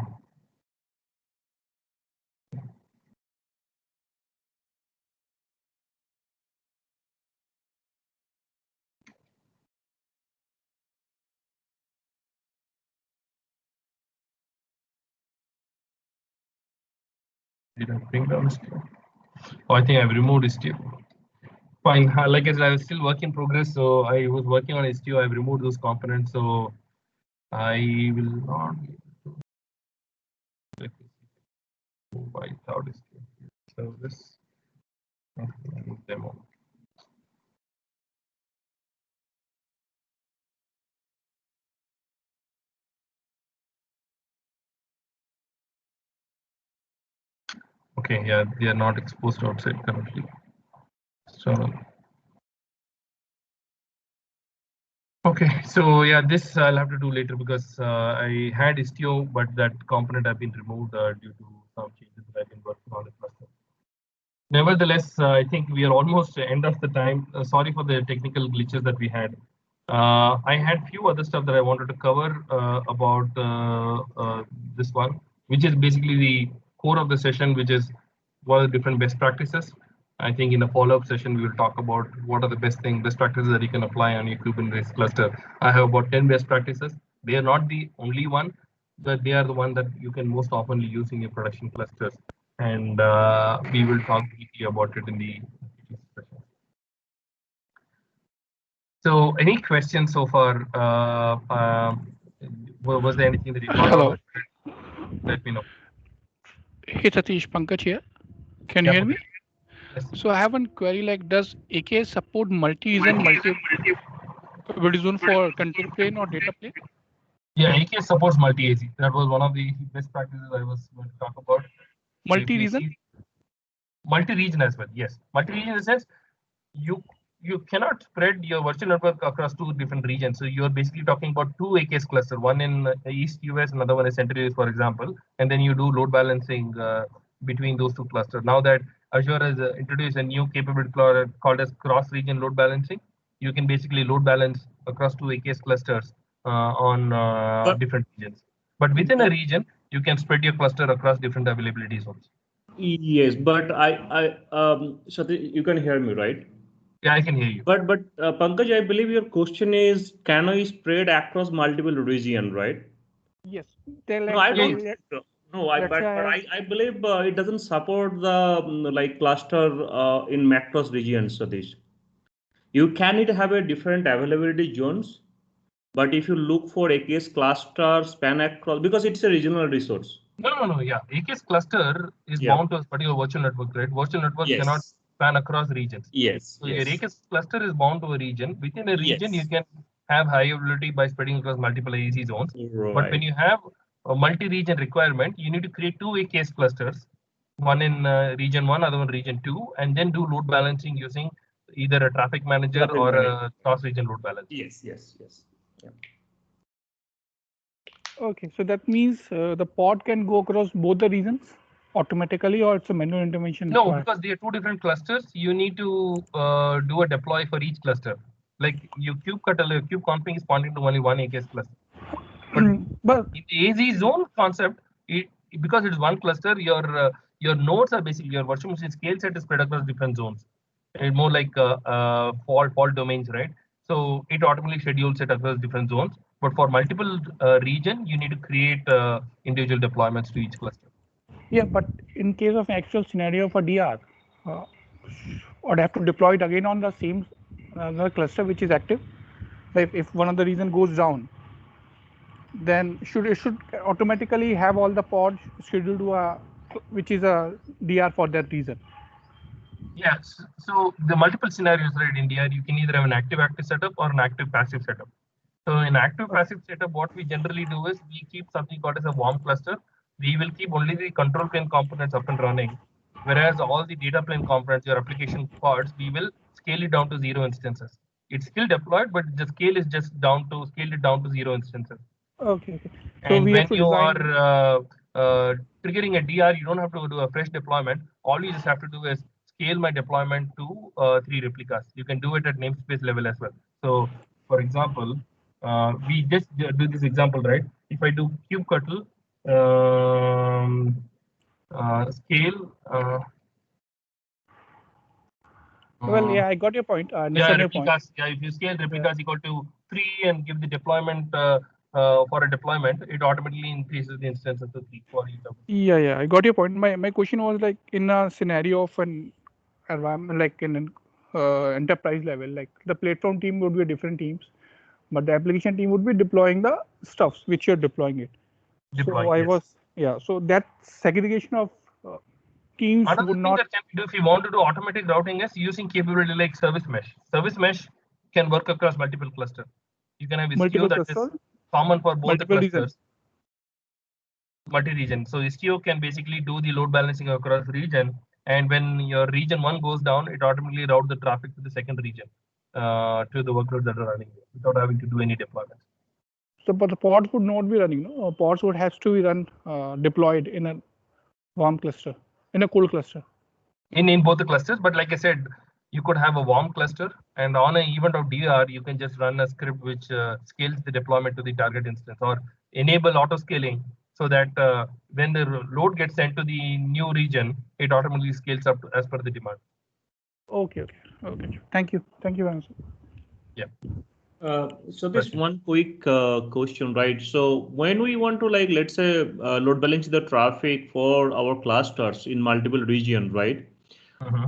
did I bring down Istio? Oh, I think I've removed Istio. Fine. Like I said, I was still work in progress. So I was working on Istio. I've removed those components. So I will not without Istio. So this demo. Okay, yeah, they are not exposed outside currently. So okay, so yeah, this I'll have to do later because I had Istio, but that component have been removed due to some changes that I've been working on the cluster. Nevertheless, I think we are almost at the end of the time. Sorry for the technical glitches that we had. I had few other stuff that I wanted to cover about this one, which is basically the core of the session, which is what are the different best practices. I think in the follow-up session, we will talk about what are the best practices that you can apply on your Kubernetes cluster. I have about 10 best practices. They are not the only one, but they are the one that you can most often use in your production clusters. And we will talk briefly about it in the session. So, any questions so far? Was there anything that you thought Hello. about? Let me know. Hey Satish, Pankaj here. Can you hear me? Yes. So I have one query like, does AK support multi-region, multi-zone for control plane or data plane? Yeah, AK supports multi-AZ. That was one of the best practices I was going to talk about. Multi-region? Multi-region as well, yes. Multi-region in the sense, you cannot spread your virtual network across 2 different regions. So you're basically talking about 2 AKS cluster, one in East US, another one in Central US, for example, and then you do load balancing between those 2 clusters. Now that Azure has introduced a new capability called as cross-region load balancing, you can basically load balance across 2 AKS clusters on different regions. But within a region, you can spread your cluster across different availability zones. Yes, but Satish, you can hear me, right? Yeah, I can hear you. But Pankaj, I believe your question is, can I spread across multiple region, right? Yes. They're like, No, I don't. let's But say I believe it doesn't support the like cluster in macros regions, Satish. You can have a different availability zones, but if you look for AKS cluster span across, because it's a regional resource. No. Yeah, AKS cluster is bound to a particular virtual network, right? Virtual network cannot span across regions. Yes. So your AKS cluster is bound to a region. Within a region, you Yes. can have high availability by spreading across multiple AZ zones. Right. But when you have a multi-region requirement, you need to create 2 AKS clusters, one in region 1, other one region 2, and then do load balancing using either a traffic manager or a cross-region load balancer. Yes. Yeah. Okay, so that means the pod can go across both the regions automatically, or it's a manual intervention No, required? because they are two different clusters. You need to do a deploy for each cluster. Like your kube config is pointing to only one AKS cluster. But But in the AZ zone concept, because it's one cluster, your nodes are basically your virtual machine scale set is spread across different zones. It's more like fault domains, right? So it automatically schedules it across different zones. But for multiple region, you need to create individual deployments to each cluster. yeah, but in case of actual scenario for DR, uh, would have to deploy it again on the same the cluster which is active. If one of the region goes down, then it should automatically have all the pods scheduled to a which is a DR for that region. Yes. So the multiple scenarios, right, in DR, you can either have an active setup or an active passive setup. So in active passive setup, what we generally do is we keep something called as a warm cluster. We will keep only the control plane components up and running, whereas all the data plane components, your application pods, we will scale it down to 0 instances. It's still deployed, but the scale is just scaled it down to 0 instances. Okay, okay. So And we have when to you design. are triggering a DR, you don't have to do a fresh deployment. All you just have to do is scale my deployment to 3 replicas. You can do it at namespace level as well. So, for example, we just do this example, right? If I do kubectl scale. Well, yeah, I got your point. I Yeah, understand your point. replicas. Yeah, if you scale replicas equal to 3 and give the deployment for a deployment, it automatically increases the instances to 3 for each of them. Yeah, yeah, I got your point. My question was like in a scenario of an environment like in an enterprise level, like the platform team would be different teams, but the application team would be deploying the stuffs which you're deploying it. So Deploying, I yes. was, yeah. So that segregation of teams Another would thing not. that can be do if you want to do automatic routing is using capability like service mesh. Service mesh can work across multiple clusters. You can have Istio Multiple that is clusters, common for both the multiple regions. clusters, multi-region. So Istio can basically do the load balancing across region, and when your region 1 goes down, it automatically routes the traffic to the second region to the workloads that are running there without having to do any deployment. So, but the pods would not be running. No, pods would have to be run deployed in a warm cluster, in a cold cluster. In both the clusters, but like I said, you could have a warm cluster, and on an event of DR, you can just run a script which scales the deployment to the target instance or enable auto scaling so that when the load gets sent to the new region, it automatically scales up as per the demand. Okay, okay, okay. Thank you very much. Yeah. So this one quick question, right? So when we want to like, let's say load balance the traffic for our clusters in multiple regions, right?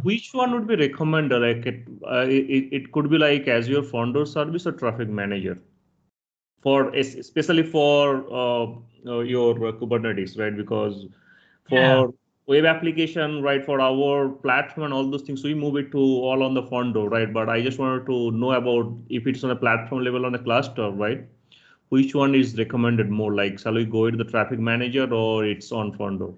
Which one would be recommended? Like it could be like Azure Foundry Service or Traffic Manager for especially for your Kubernetes, right? Because for web application, right, for our platform and all those things, we move it to all on the Foundry, right? But I just wanted to know about if it's on a platform level on a cluster, right? Which one is recommended more? Like, shall we go into the Traffic Manager or it's on Foundry?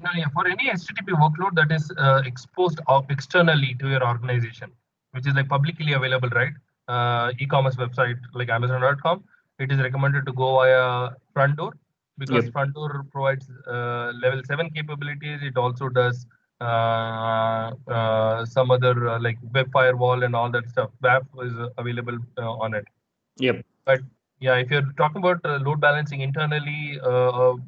No, yeah, for any HTTP workload that is exposed externally to your organization, which is like publicly available, right? E-commerce website like Amazon.com, it is recommended to go via front door because front door provides level 7 capabilities. It also does some other like web firewall and all that stuff. WAF is available on it. Yep. But yeah, if you're talking about load balancing internally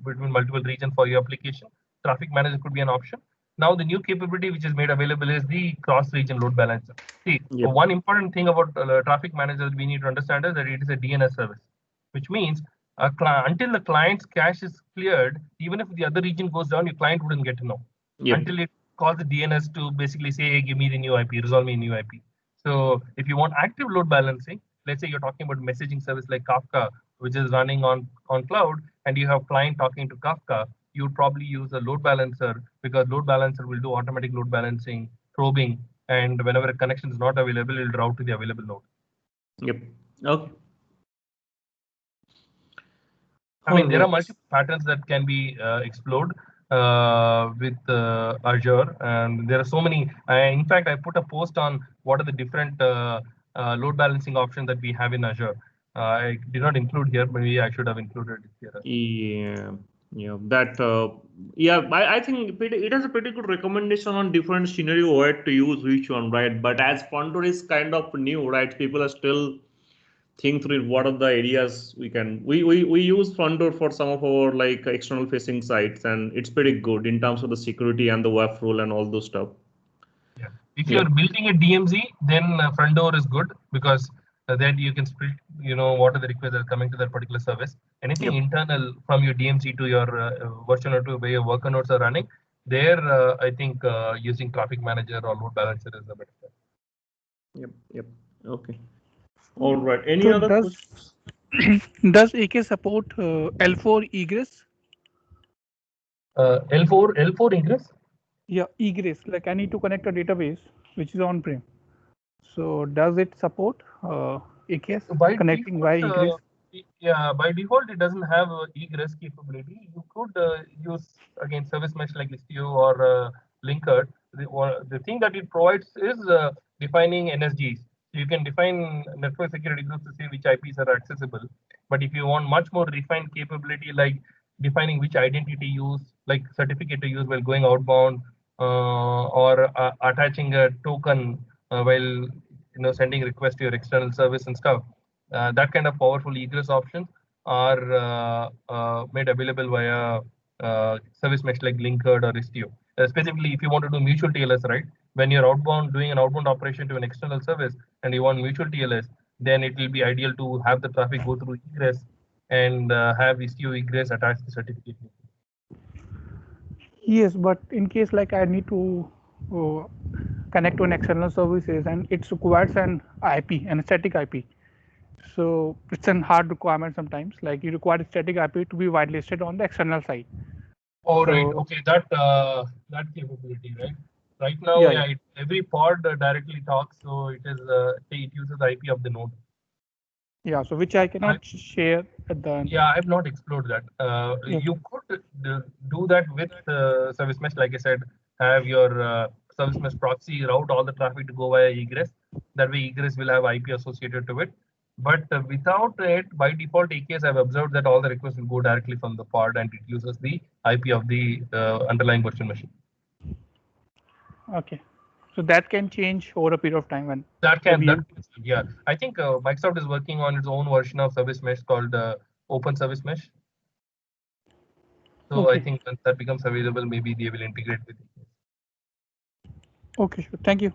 between multiple regions for your application, Traffic Manager could be an option. Now the new capability which is made available is the cross-region load balancer. See, one important thing about Traffic Manager that we need to understand is that it is a DNS service, which means until the client's cache is cleared, even if the other region goes down, your client wouldn't get to know until it calls the DNS to basically say, hey, give me the new IP, resolve me a new IP. So if you want active load balancing, let's say you're talking about messaging service like Kafka, which is running on cloud, and you have client talking to Kafka, you would probably use a load balancer because load balancer will do automatic load balancing, probing, and whenever a connection is not available, it will route to the available node. Yep. Okay. I mean, there are multiple patterns that can be explored with Azure, and there are so many. In fact, I put a post on what are the different load balancing options that we have in Azure. I did not include here. Maybe I should have included it here. Yeah, yeah, that yeah, I think it has a pretty good recommendation on different scenario where to use which one, right? But as Fondor is kind of new, right? People are still think through what are the areas we can we use Fondor for some of our like external facing sites, and it's pretty good in terms of the security and the WAF rule and all those stuff. Yeah. If you're building a DMZ, then front door is good because then you can split, what are the requests that are coming to that particular service. Anything internal from your DMZ to your version or to where your worker nodes are running, there I think using traffic manager or load balancer is the better step. Yep. Okay. All right. Any So other does questions? does AK support L4 egress? L4 ingress? Yeah, egress. Like I need to connect a database which is on-prem. So does it support AKS So by connecting via egress? yeah, by default it doesn't have egress capability. You could use again service mesh like Istio or Linkerd. The thing that it provides is defining NSGs. So you can define network security groups to say which IPs are accessible. But if you want much more refined capability, like defining which identity use, like certificate to use while going outbound, or attaching a token while sending request to your external service and stuff, that kind of powerful egress options are made available via service mesh like Linkerd or Istio. Specifically, if you want to do mutual TLS, right? When you're outbound doing an outbound operation to an external service and you want mutual TLS, then it will be ideal to have the traffic go through egress and have Istio egress attached to certificate. Yes, but in case like I need to connect to an external services and it requires an IP, an static IP. So it's a hard requirement sometimes. Like you require a static IP to be whitelisted on the external side. Oh, So, right. Okay, that capability, right? Right now, yeah. every pod directly talks, so it uses the IP of the node. Yeah, so which I cannot share at the. Yeah, I've not explored that. You could do that with service mesh, like I said, have your service mesh proxy route all the traffic to go via egress. That way, egress will have IP associated to it. But without it, by default, AKS, I've observed that all the requests will go directly from the pod and it uses the IP of the underlying virtual machine. Okay, so that can change over a period of time. And yeah. I think Microsoft is working on its own version of service mesh called Open Service Mesh. So I think once that becomes available, maybe they will integrate with it. Okay, sure. Thank you.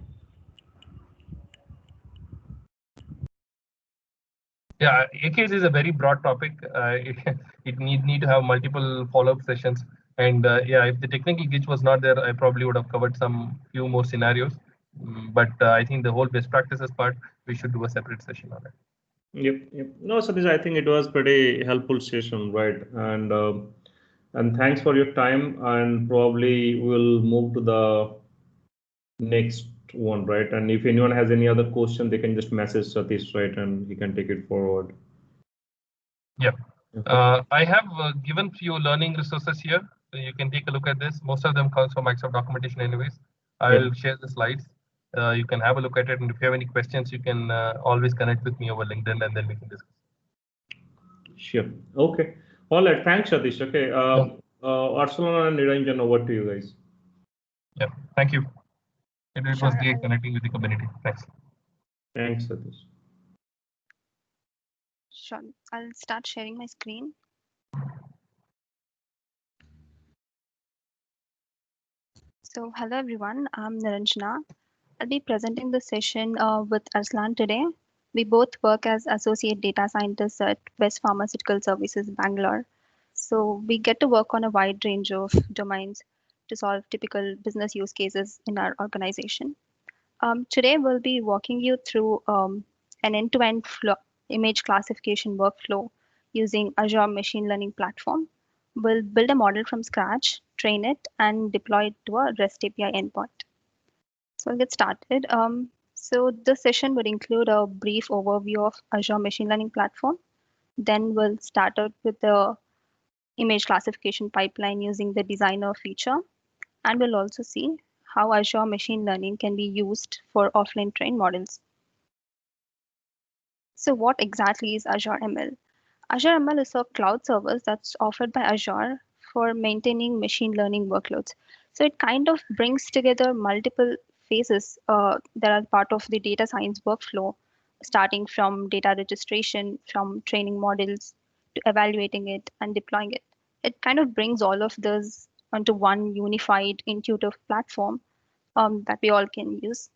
Yeah, AKS is a very broad topic. It need to have multiple follow-up sessions. And yeah, if the technical glitch was not there, I probably would have covered some few more scenarios. But I think the whole best practices part, we should do a separate session on it. Yep. No, Satish, I think it was pretty helpful session, right? And thanks for your time. And probably we'll move to the next one, right? And if anyone has any other question, they can just message Satish, right? And he can take it forward. Yeah. I have given few learning resources here. So you can take a look at this. Most of them comes from Microsoft documentation anyways. I'll share the slides. You can have a look at it. And if you have any questions, you can always connect with me over LinkedIn and then we can discuss. Sure. Okay. All right. Thanks, Satish. Okay. Arsalan and Niranjan, over to you guys. Yeah. Thank you. It was great connecting with the community. Thanks. Thanks, Satish. Sure. I'll start sharing my screen. So hello everyone, I'm Niranjana. I'll be presenting the session with Arslan today. We both work as associate data scientists at West Pharmaceutical Services, Bangalore. So we get to work on a wide range of domains to solve typical business use cases in our organization. Today we'll be walking you through an end-to-end image classification workflow using Azure Machine Learning Platform. We'll build a model from scratch, train it, and deploy it to a REST API endpoint. So I'll get started. So this session would include a brief overview of Azure Machine Learning Platform. Then we'll start out with the image classification pipeline using the designer feature. And we'll also see how Azure Machine Learning can be used for offline trained models. So what exactly is Azure ML? Azure ML is a cloud service that's offered by Azure for maintaining machine learning workloads. So it kind of brings together multiple phases that are part of the data science workflow, starting from data registration, from training models to evaluating it and deploying it. It kind of brings all of this onto one unified, intuitive platform that we all can use.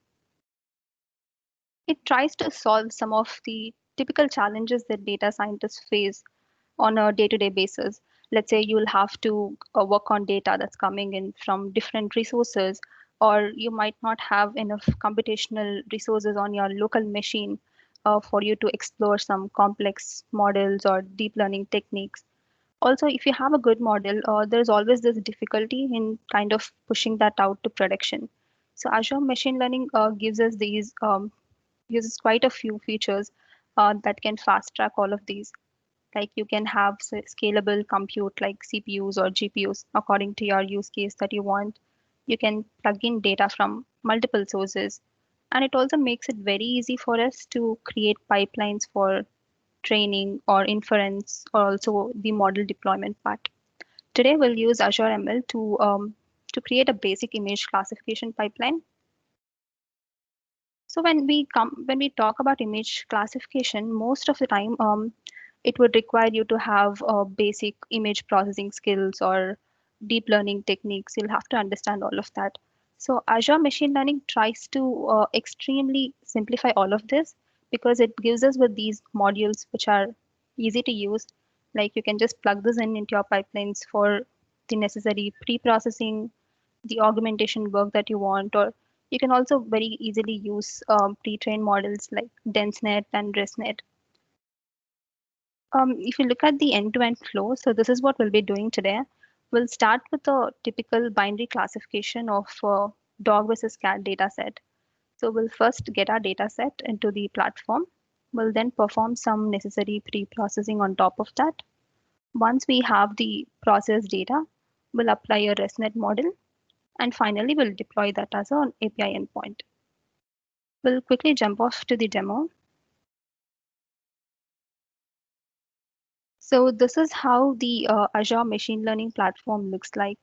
It tries to solve some of the typical challenges that data scientists face on a day-to-day basis. Let's say you'll have to work on data that's coming in from different resources, or you might not have enough computational resources on your local machine for you to explore some complex models or deep learning techniques. Also, if you have a good model, there's always this difficulty in kind of pushing that out to production. So Azure Machine Learning gives us these uses quite a few features that can fast track all of these. Like you can have scalable compute like CPUs or GPUs according to your use case that you want. You can plug in data from multiple sources. And it also makes it very easy for us to create pipelines for training or inference or also the model deployment part. Today we'll use Azure ML to create a basic image classification pipeline. So when we talk about image classification, most of the time it would require you to have basic image processing skills or deep learning techniques. You'll have to understand all of that. So Azure Machine Learning tries to extremely simplify all of this because it gives us with these modules which are easy to use. Like you can just plug this in into your pipelines for the necessary pre-processing, the augmentation work that you want, or you can also very easily use pre-trained models like DenseNet and ResNet. If you look at the end-to-end flow, so this is what we'll be doing today. We'll start with a typical binary classification of dog versus cat data set. So we'll first get our data set into the platform. We'll then perform some necessary pre-processing on top of that. Once we have the processed data, we'll apply a ResNet model. And finally, we'll deploy that as an API endpoint. We'll quickly jump off to the demo. So this is how the Azure Machine Learning platform looks like.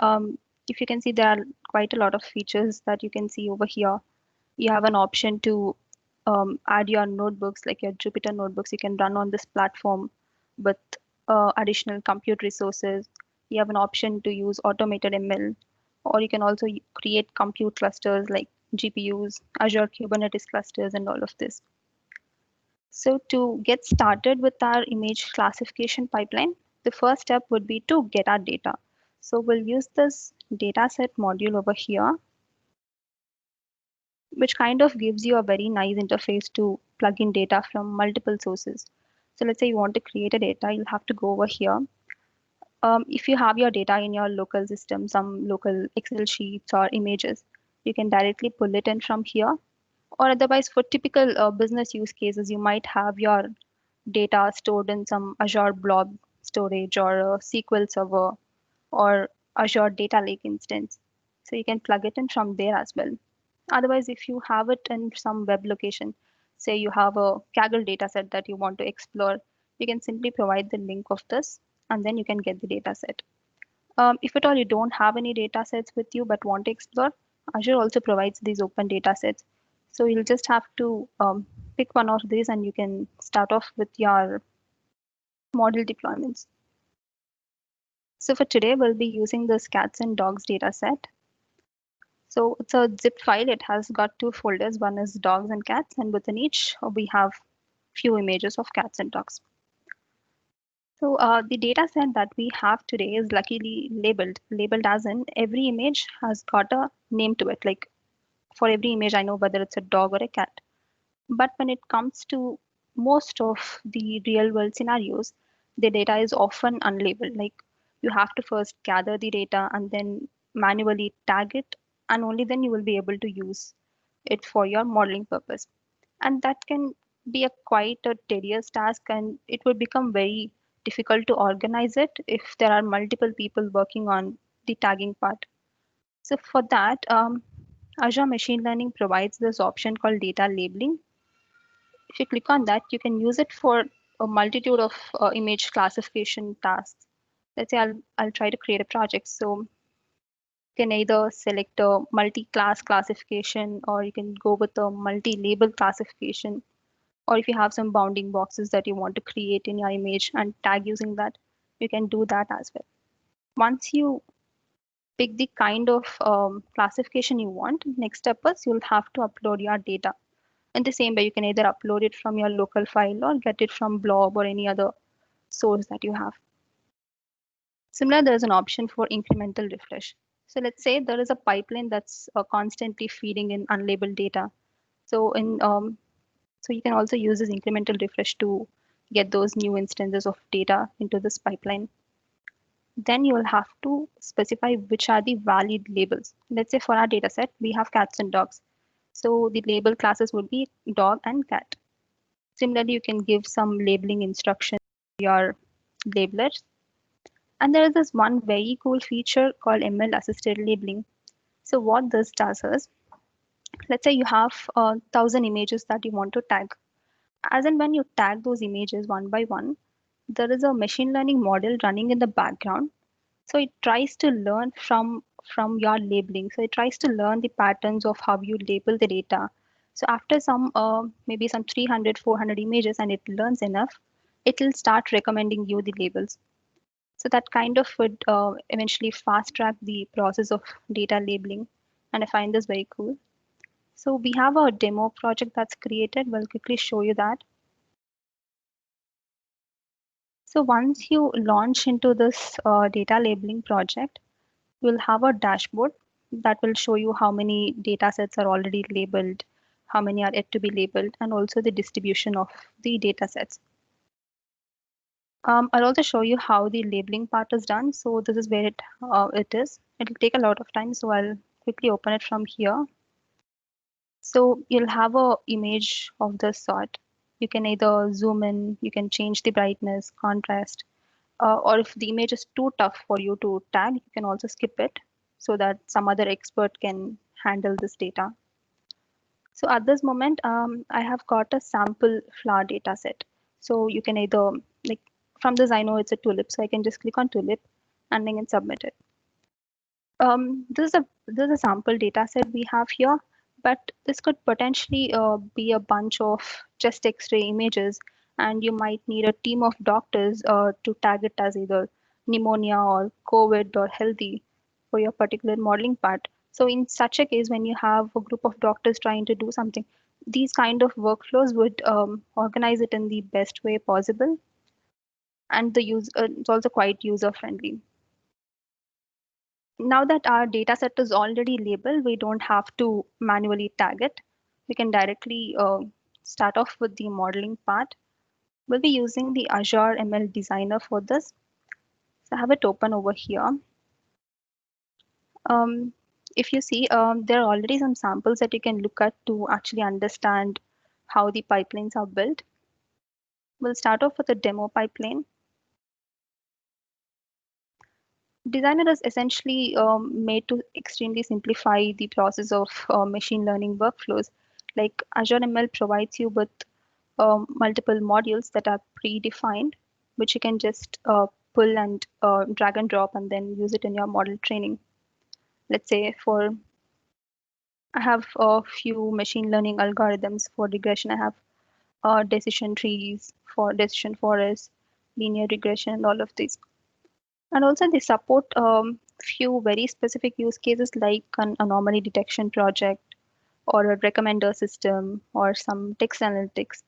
If you can see, there are quite a lot of features that you can see over here. You have an option to add your notebooks, like your Jupyter notebooks, you can run on this platform with additional compute resources. You have an option to use automated ML, or you can also create compute clusters like GPUs, Azure Kubernetes clusters, and all of this. So to get started with our image classification pipeline, the first step would be to get our data. So we'll use this dataset module over here, which kind of gives you a very nice interface to plug in data from multiple sources. So let's say you want to create a data, you'll have to go over here. If you have your data in your local system, some local Excel sheets or images, you can directly pull it in from here. Or otherwise, for typical business use cases, you might have your data stored in some Azure Blob storage or a SQL Server or Azure Data Lake instance. So you can plug it in from there as well. Otherwise, if you have it in some web location, say you have a Kaggle dataset that you want to explore, you can simply provide the link of this and then you can get the dataset. If at all you don't have any datasets with you but want to explore, Azure also provides these open datasets. So you'll just have to pick one of these and you can start off with your model deployments. So for today, we'll be using this cats and dogs dataset. So it's a zip file. It has got two folders. One is dogs and cats, and within each we have few images of cats and dogs. So the data set that we have today is luckily labeled as in every image has got a name to it. Like for every image, I know whether it's a dog or a cat. But when it comes to most of the real world scenarios, the data is often unlabeled. Like you have to first gather the data and then manually tag it, and only then you will be able to use it for your modeling purpose. And that can be a quite a tedious task, and it will become very difficult to organize it if there are multiple people working on the tagging part. So for that, Azure Machine Learning provides this option called data labeling. if you click on that, you can use it for a multitude of image classification tasks. Let's say I'll try to create a project. So you can either select a multi-class classification, or you can go with a multi-label classification. Or if you have some bounding boxes that you want to create in your image and tag using that, you can do that as well. Once you pick the kind of classification you want, next step is you'll have to upload your data. In the same way, you can either upload it from your local file or get it from Blob or any other source that you have. Similar, there's an option for incremental refresh. So let's say there is a pipeline that's constantly feeding in unlabeled data. So so you can also use this incremental refresh to get those new instances of data into this pipeline. Then you will have to specify which are the valid labels. Let's say for our data set, we have cats and dogs. So the label classes would be dog and cat. Similarly, you can give some labeling instructions to your labelers. And there is this one very cool feature called ML assisted labeling. So what this does is, let's say you have 1,000 images that you want to tag. As and when you tag those images one by one, there is a machine learning model running in the background. So it tries to learn from your labeling. So it tries to learn the patterns of how you label the data. So after some maybe some 300, 400 images, and it learns enough, it will start recommending you the labels. So that kind of would eventually fast track the process of data labeling. And I find this very cool. So we have a demo project that's created. We'll quickly show you that. So once you launch into this data labeling project, you'll have a dashboard that will show you how many data sets are already labeled, how many are yet to be labeled, and also the distribution of the data sets. I'll also show you how the labeling part is done. So this is where it is. It'll take a lot of time, so I'll quickly open it from here. So you'll have a image of this sort. You can either zoom in, you can change the brightness, contrast, or if the image is too tough for you to tag, you can also skip it so that some other expert can handle this data. So at this moment, I have got a sample flower data set. So you can either, like from this, I know it's a tulip, so I can just click on tulip and then submit it. This is a sample data set we have here, but this could potentially be a bunch of chest X-ray images, and you might need a team of doctors to tag it as either pneumonia or COVID or healthy for your particular modeling part. So in such a case, when you have a group of doctors trying to do something, these kind of workflows would organize it in the best way possible, and it's also quite user friendly. Now that our data set is already labeled, we don't have to manually tag it. We can directly start off with the modeling part. We'll be using the Azure ML Designer for this. So I have it open over here. If you see, there are already some samples that you can look at to actually understand how the pipelines are built. We'll start off with a demo pipeline. Designer is essentially made to extremely simplify the process of machine learning workflows. Like Azure ML provides you with multiple modules that are predefined, which you can just pull and drag and drop and then use it in your model training. Let's say I have a few machine learning algorithms for regression. I have decision trees for decision forests, linear regression, and all of these. And also they support few very specific use cases like an anomaly detection project or a recommender system or some text analytics.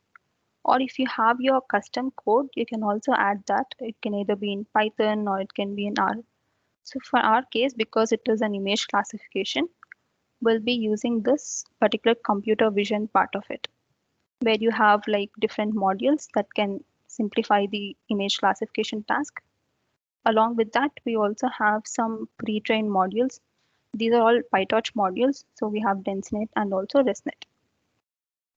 Or if you have your custom code, you can also add that. It can either be in Python or it can be in R. So for our case, because it is an image classification, we'll be using this particular computer vision part of it, where you have like different modules that can simplify the image classification task. Along with that, we also have some pre-trained modules. These are all PyTorch modules. So we have DenseNet and also ResNet.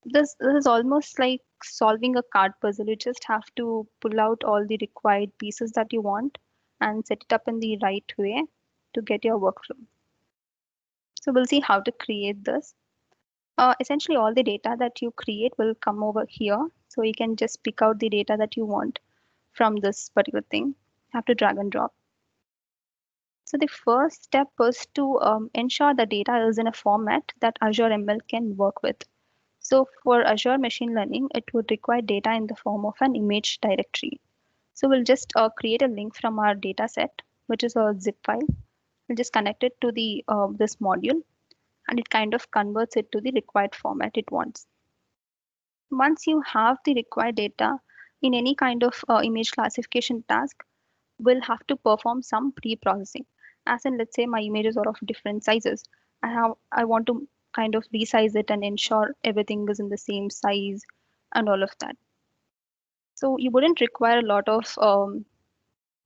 This is almost like solving a card puzzle. You just have to pull out all the required pieces that you want and set it up in the right way to get your workflow. So we'll see how to create this. Essentially, all the data that you create will come over here. So you can just pick out the data that you want from this particular thing. Have to drag and drop. So the first step was to ensure the data is in a format that Azure ML can work with. So for Azure Machine Learning, it would require data in the form of an image directory. So we'll just create a link from our data set, which is a zip file. We'll just connect it to the this module, and it kind of converts it to the required format it wants. Once you have the required data in any kind of image classification task, we'll have to perform some pre-processing. As in, let's say my images are of different sizes. I want to kind of resize it and ensure everything is in the same size and all of that. So you wouldn't require a lot of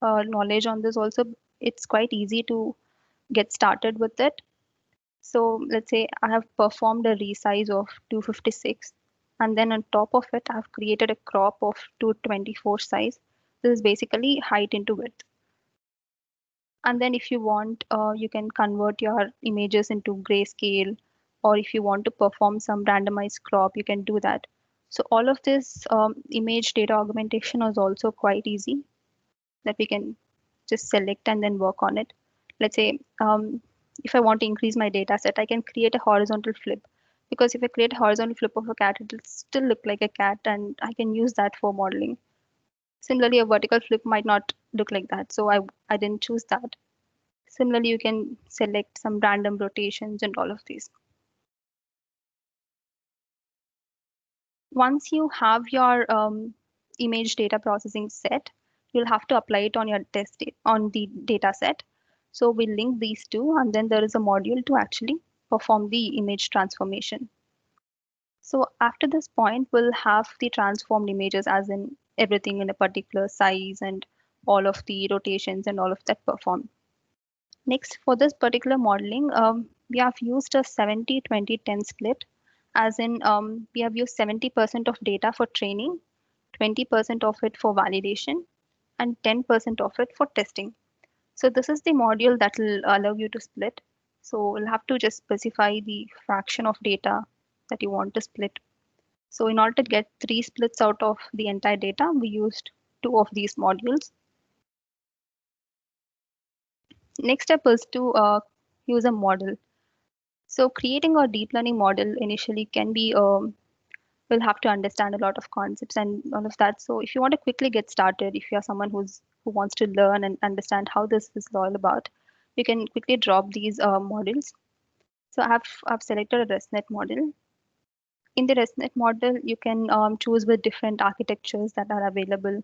knowledge on this also. It's quite easy to get started with it. So let's say I have performed a resize of 256, and then on top of it, I've created a crop of 224 size. This is basically height into width. And then if you want, you can convert your images into grayscale, or if you want to perform some randomized crop, you can do that. So all of this image data augmentation is also quite easy, that we can just select and then work on it. Let's say if I want to increase my data set, I can create a horizontal flip, because if I create a horizontal flip of a cat, it will still look like a cat, and I can use that for modeling. Similarly, a vertical flip might not look like that, so I didn't choose that. Similarly, you can select some random rotations and all of these. Once you have your image data processing set, you'll have to apply it on your on the data set. So we link these two, and then there is a module to actually perform the image transformation. So after this point, we'll have the transformed images, as in everything in a particular size and all of the rotations and all of that performed. Next, for this particular modeling, we have used a 70-20-10 split, as in we have used 70% of data for training, 20% of it for validation, and 10% of it for testing. So this is the module that will allow you to split. So we'll have to just specify the fraction of data that you want to split. So in order to get 3 splits out of the entire data, we used 2 of these modules. Next step is to use a model. So creating a deep learning model initially can be, we'll have to understand a lot of concepts and all of that. So if you want to quickly get started, if you're someone who wants to learn and understand how this is all about, you can quickly drop these models. So I've selected a ResNet model. In the ResNet model, you can choose with different architectures that are available.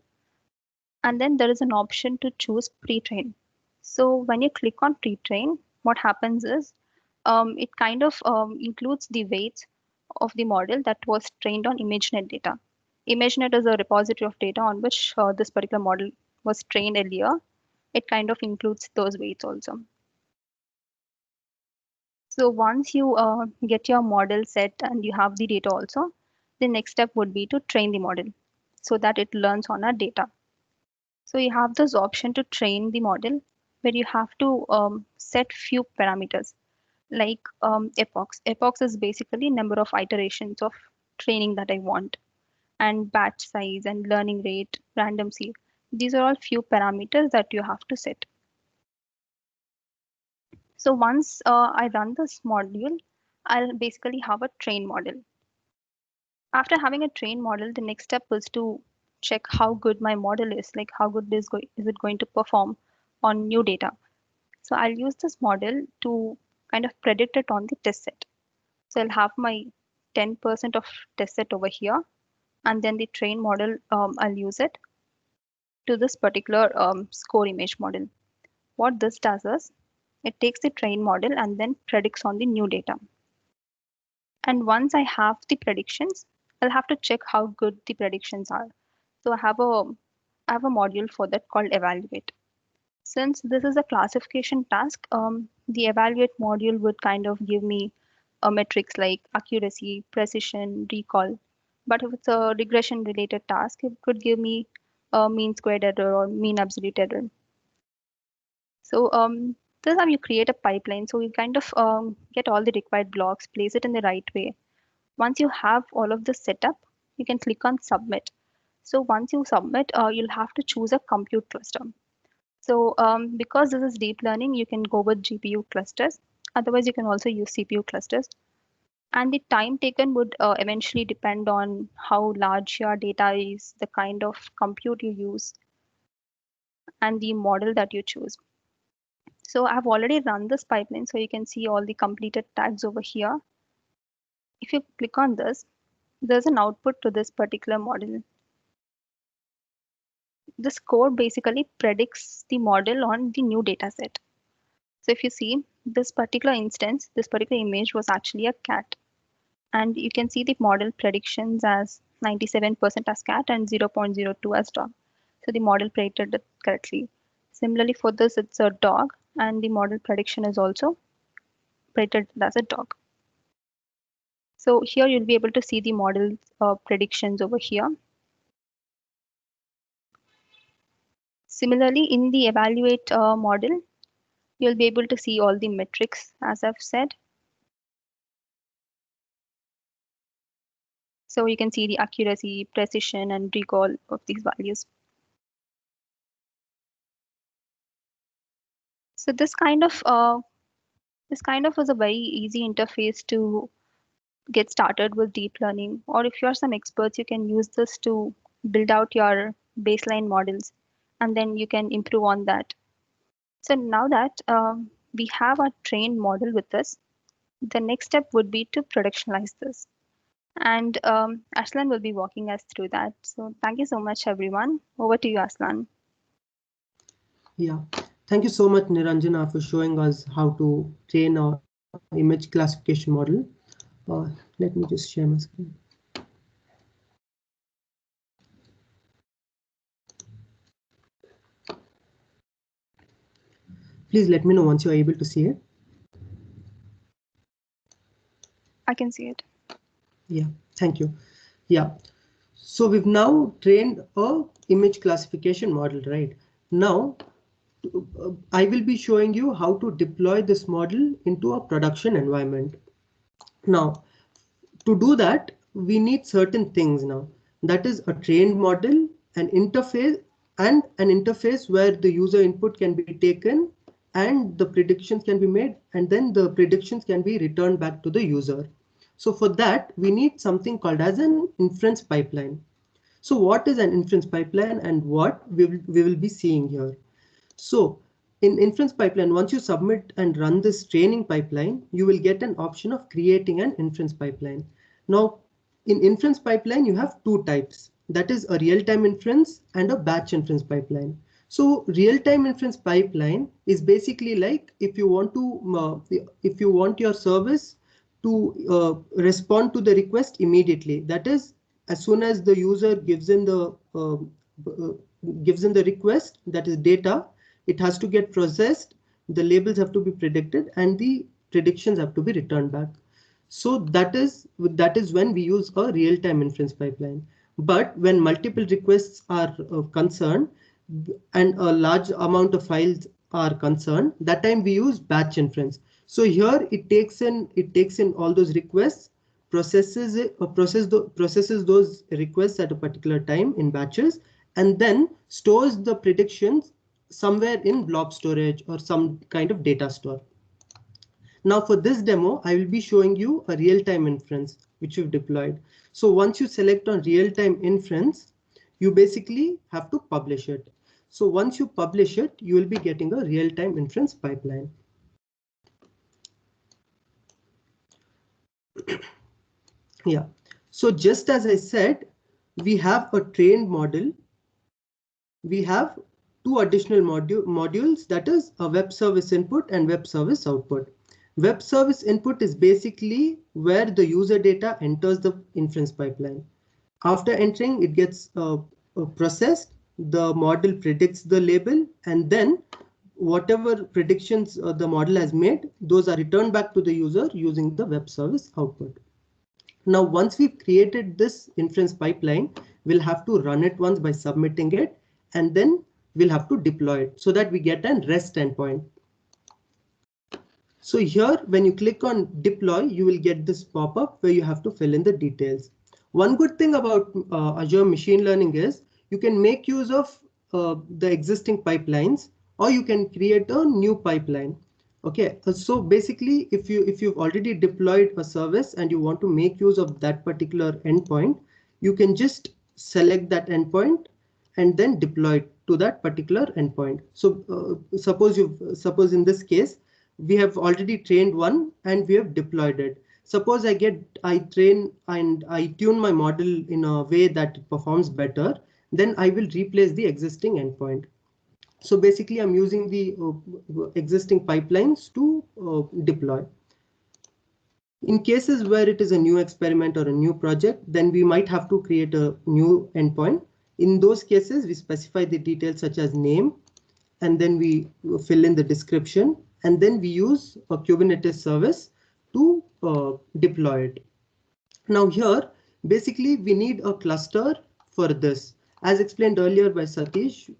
And then there is an option to choose pre-train. So when you click on pre-train, what happens is it kind of includes the weights of the model that was trained on ImageNet data. ImageNet is a repository of data on which this particular model was trained earlier. It kind of includes those weights also. So once you get your model set and you have the data also, the next step would be to train the model so that it learns on our data. So you have this option to train the model where you have to set few parameters like epochs. Epochs is basically number of iterations of training that I want, and batch size and learning rate, random seed. These are all few parameters that you have to set. So once I run this module, I'll basically have a train model. After having a train model, the next step is to check how good my model is, like how good is it going to perform on new data. So I'll use this model to kind of predict it on the test set. So I'll have my 10% of test set over here, and then the train model, I'll use it to this particular score image model. What this does is, it takes the train model and then predicts on the new data. And once I have the predictions, I'll have to check how good the predictions are. So I have a module for that called evaluate. Since this is a classification task, the evaluate module would kind of give me metrics like accuracy, precision, recall. But if it's a regression related task, it could give me a mean squared error or mean absolute error. So this is how you create a pipeline. So you kind of get all the required blocks, place it in the right way, Once you have all of this set up, you can click on submit. So once you submit, you'll have to choose a compute cluster. So because this is deep learning, you can go with GPU clusters. Otherwise, you can also use CPU clusters. And the time taken would eventually depend on how large your data is, the kind of compute you use, and the model that you choose. So I've already run this pipeline, so you can see all the completed tags over here. If you click on this, there's an output to this particular model. This code basically predicts the model on the new data set. So if you see this particular instance, this particular image was actually a cat. And you can see the model predictions as 97% as cat and 0.02 as dog. So the model predicted it correctly. Similarly for this, it's a dog and the model prediction is also predicted as a dog. So here you'll be able to see the model predictions over here. Similarly, in the evaluate model, you'll be able to see all the metrics as I've said. So you can see the accuracy, precision, and recall of these values. So this kind of is a very easy interface to get started with deep learning. Or if you're some experts, you can use this to build out your baseline models, and then you can improve on that. So now that we have a trained model with us, the next step would be to productionize this. And Aslan will be walking us through that. So thank you so much, everyone. Over to you, Aslan. Yeah, thank you so much, Niranjana, for showing us how to train our image classification model. Let me just share my screen. Please let me know once you're able to see it. I can see it. Yeah, thank you. Yeah, so we've now trained a image classification model, right? Now, I will be showing you how to deploy this model into a production environment. Now, to do that, we need certain things now. That is a trained model, an interface, and an interface where the user input can be taken and the predictions can be made, and then the predictions can be returned back to the user. So for that, we need something called as an inference pipeline. So what is an inference pipeline and what we will be seeing here? So in inference pipeline, once you submit and run this training pipeline, you will get an option of creating an inference pipeline. Now, in inference pipeline, you have two types. That is a real-time inference and a batch inference pipeline. So real-time inference pipeline is basically like if you want your service to respond to the request immediately. That is, as soon as the user gives in the request, that is data, it has to get processed, the labels have to be predicted, and the predictions have to be returned back. So that is when we use a real-time inference pipeline. But when multiple requests are concerned and a large amount of files are concerned, that time we use batch inference. So here it takes in all those requests, processes those requests at a particular time in batches, and then stores the predictions somewhere in blob storage or some kind of data store. Now for this demo, I will be showing you a real-time inference which we've deployed. So once you select on real-time inference, you basically have to publish it. So once you publish it, you will be getting a real-time inference pipeline. Yeah, so just as I said, we have a trained model. We have two additional modules, that is a web service input and web service output. Web service input is basically where the user data enters the inference pipeline. After entering, it gets processed, the model predicts the label, and then whatever predictions the model has made, those are returned back to the user using the web service output. Now, once we've created this inference pipeline, we'll have to run it once by submitting it, and then we'll have to deploy it so that we get a REST endpoint. So here, when you click on deploy, you will get this pop-up where you have to fill in the details. One good thing about Azure Machine Learning is you can make use of the existing pipelines, or you can create a new pipeline. Okay, so basically, if you've already deployed a service and you want to make use of that particular endpoint, you can just select that endpoint and then deploy it to that particular endpoint. So suppose in this case, we have already trained one and we have deployed it. Suppose I train and I tune my model in a way that it performs better, then I will replace the existing endpoint. So basically, I'm using the existing pipelines to deploy. In cases where it is a new experiment or a new project, then we might have to create a new endpoint. In those cases, we specify the details such as name, and then we fill in the description, and then we use a Kubernetes service to deploy it. Now here, basically, we need a cluster for this. As explained earlier by Satish,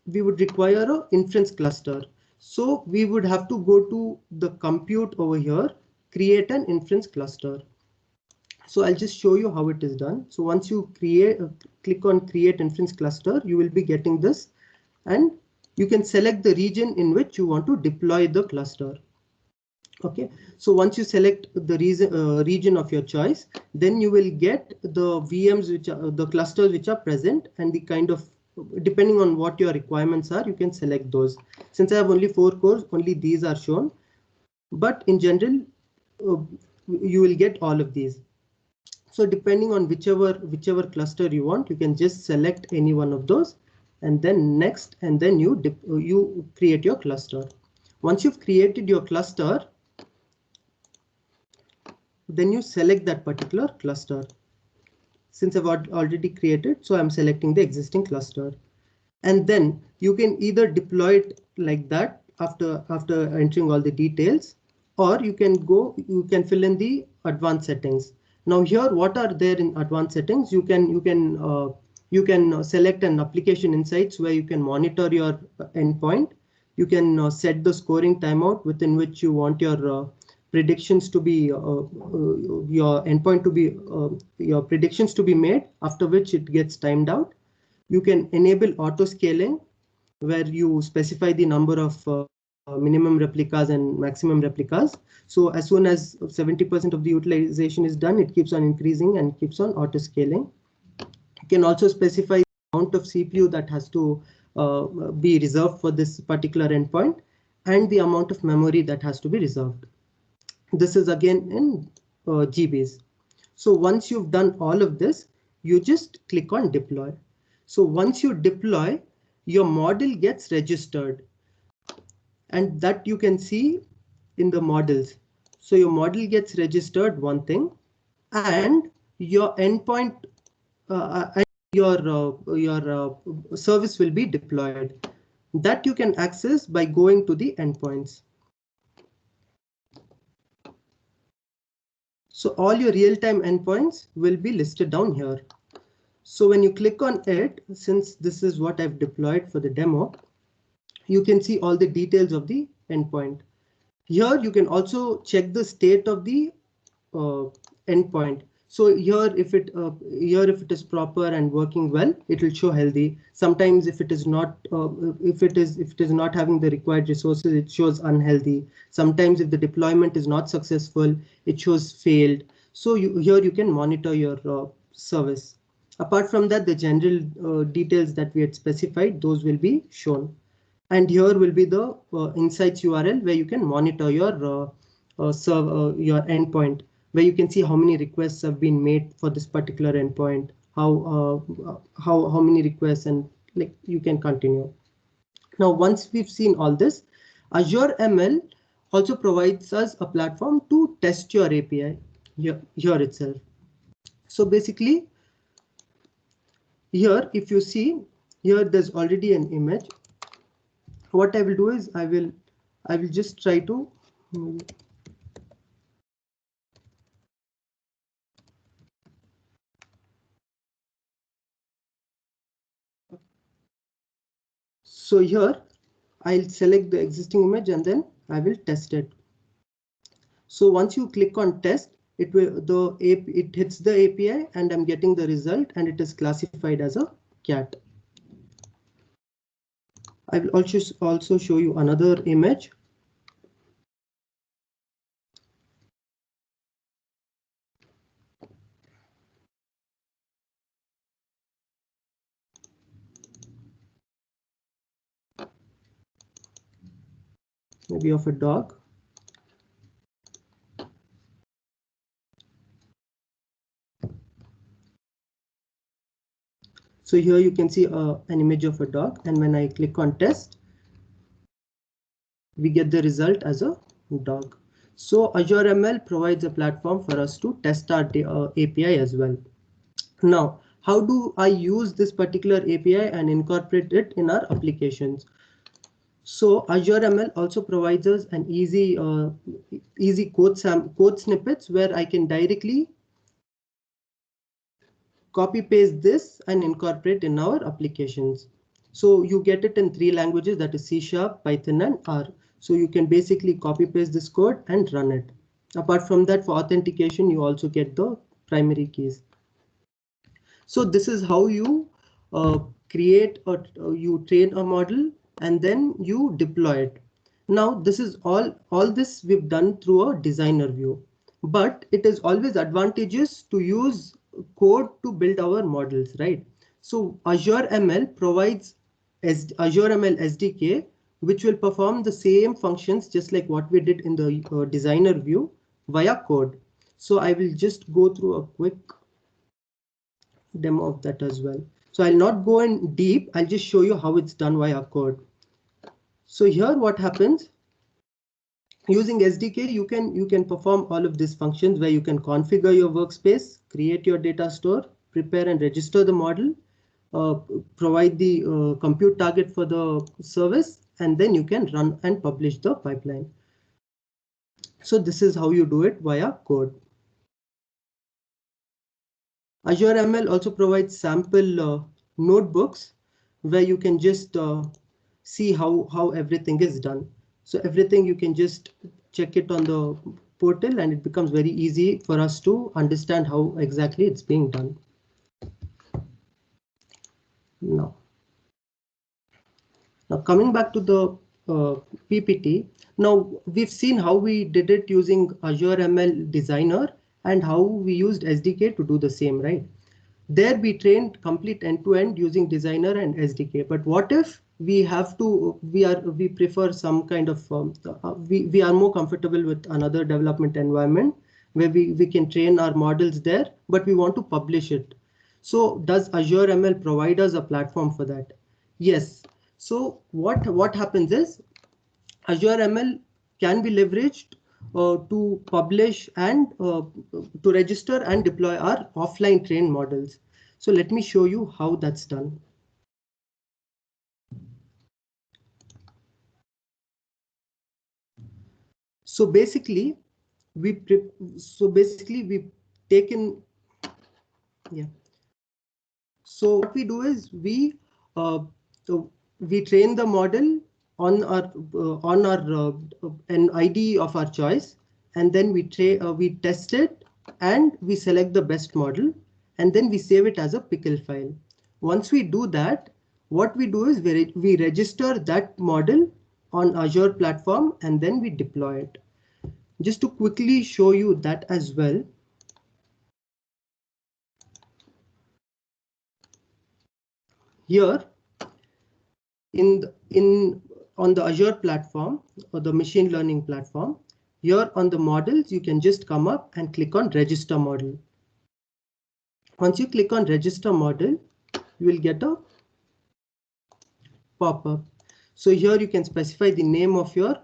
we would require an inference cluster. So we would have to go to the compute over here, create an inference cluster. So I'll just show you how it is done. So once you click on create inference cluster, you will be getting this, and you can select the region in which you want to deploy the cluster. Okay, so once you select the region of your choice, then you will get the VMs, which are the clusters which are present, and the kind of, depending on what your requirements are, you can select those. Since I have only 4 cores, only these are shown, but in general, you will get all of these. So depending on whichever cluster you want, you can just select any one of those, and then next, and then you create your cluster. Once you've created your cluster, then you select that particular cluster. Since I've already created, so I'm selecting the existing cluster, and then you can either deploy it like that after entering all the details, or you can fill in the advanced settings. Now here, what are there in advanced settings? You can select an application insights where you can monitor your endpoint. You can set the scoring timeout within which you want your predictions to be your endpoint to be your predictions to be made, after which it gets timed out. You can enable auto scaling, where you specify the number of minimum replicas and maximum replicas. So as soon as 70% of the utilization is done, it keeps on increasing and keeps on auto scaling. You can also specify the amount of CPU that has to be reserved for this particular endpoint, and the amount of memory that has to be reserved. This is again in GBs. So once you've done all of this, you just click on deploy. So once you deploy, your model gets registered, and that you can see in the models. So your model gets registered, one thing, and your endpoint and your service will be deployed. That you can access by going to the endpoints. So all your real-time endpoints will be listed down here. So when you click on it, since this is what I've deployed for the demo, you can see all the details of the endpoint. Here you can also check the state of the endpoint. So here, if it is proper and working well, it will show healthy. Sometimes if it is not, if it is not having the required resources, it shows unhealthy. Sometimes if the deployment is not successful, it shows failed. So here you can monitor your service. Apart from that, the general details that we had specified, those will be shown. And here will be the insights URL where you can monitor your endpoint, where you can see how many requests have been made for this particular endpoint, how many requests, and like you can continue. Now, once we've seen all this, Azure ML also provides us a platform to test your API here itself. So basically, here, if you see here, there's already an image. What I will do is I will just try to so here I'll select the existing image, and then I will test it. So once you click on test, it hits the API and I'm getting the result and it is classified as a cat. I will also show you another image. Maybe of a dog. So here you can see an image of a dog, and when I click on test, we get the result as a dog. So Azure ML provides a platform for us to test our API as well. Now, how do I use this particular API and incorporate it in our applications? So Azure ML also provides us an easy code snippets where I can directly copy paste this and incorporate in our applications. So you get it in 3 languages, that is C#, Python and R. So you can basically copy paste this code and run it. Apart from that, for authentication, you also get the primary keys. So this is how you create or you train a model and then you deploy it. Now this is all this we've done through a designer view, but it is always advantageous to use code to build our models, right? So Azure ML provides Azure ML SDK, which will perform the same functions just like what we did in the designer view via code. So I will just go through a quick demo of that as well. So I'll not go in deep, I'll just show you how it's done via code. So here what happens, using SDK, you can perform all of these functions where you can configure your workspace, create your data store, prepare and register the model, provide the compute target for the service, and then you can run and publish the pipeline. So this is how you do it via code. Azure ML also provides sample notebooks where you can just see how everything is done. So everything you can just check it on the portal and it becomes very easy for us to understand how exactly it's being done. Now coming back to the PPT, now we've seen how we did it using Azure ML Designer and how we used SDK to do the same, right? There we trained complete end-to-end using Designer and SDK. But what if we have to, we prefer some kind of, we are more comfortable with another development environment where we can train our models there, but we want to publish it. So does Azure ML provide us a platform for that? Yes. So what happens is Azure ML can be leveraged to publish and to register and deploy our offline trained models. So let me show you how that's done. So basically, we've taken, yeah. So what we do is we train the model on our an ID of our choice, and then we test it and we select the best model, and then we save it as a pickle file. Once we do that, what we do is we register that model on Azure platform and then we deploy it. Just to quickly show you that as well. Here on the Azure platform or the machine learning platform, here on the models, you can just come up and click on register model. Once you click on register model, you will get a pop-up. So here you can specify the name of your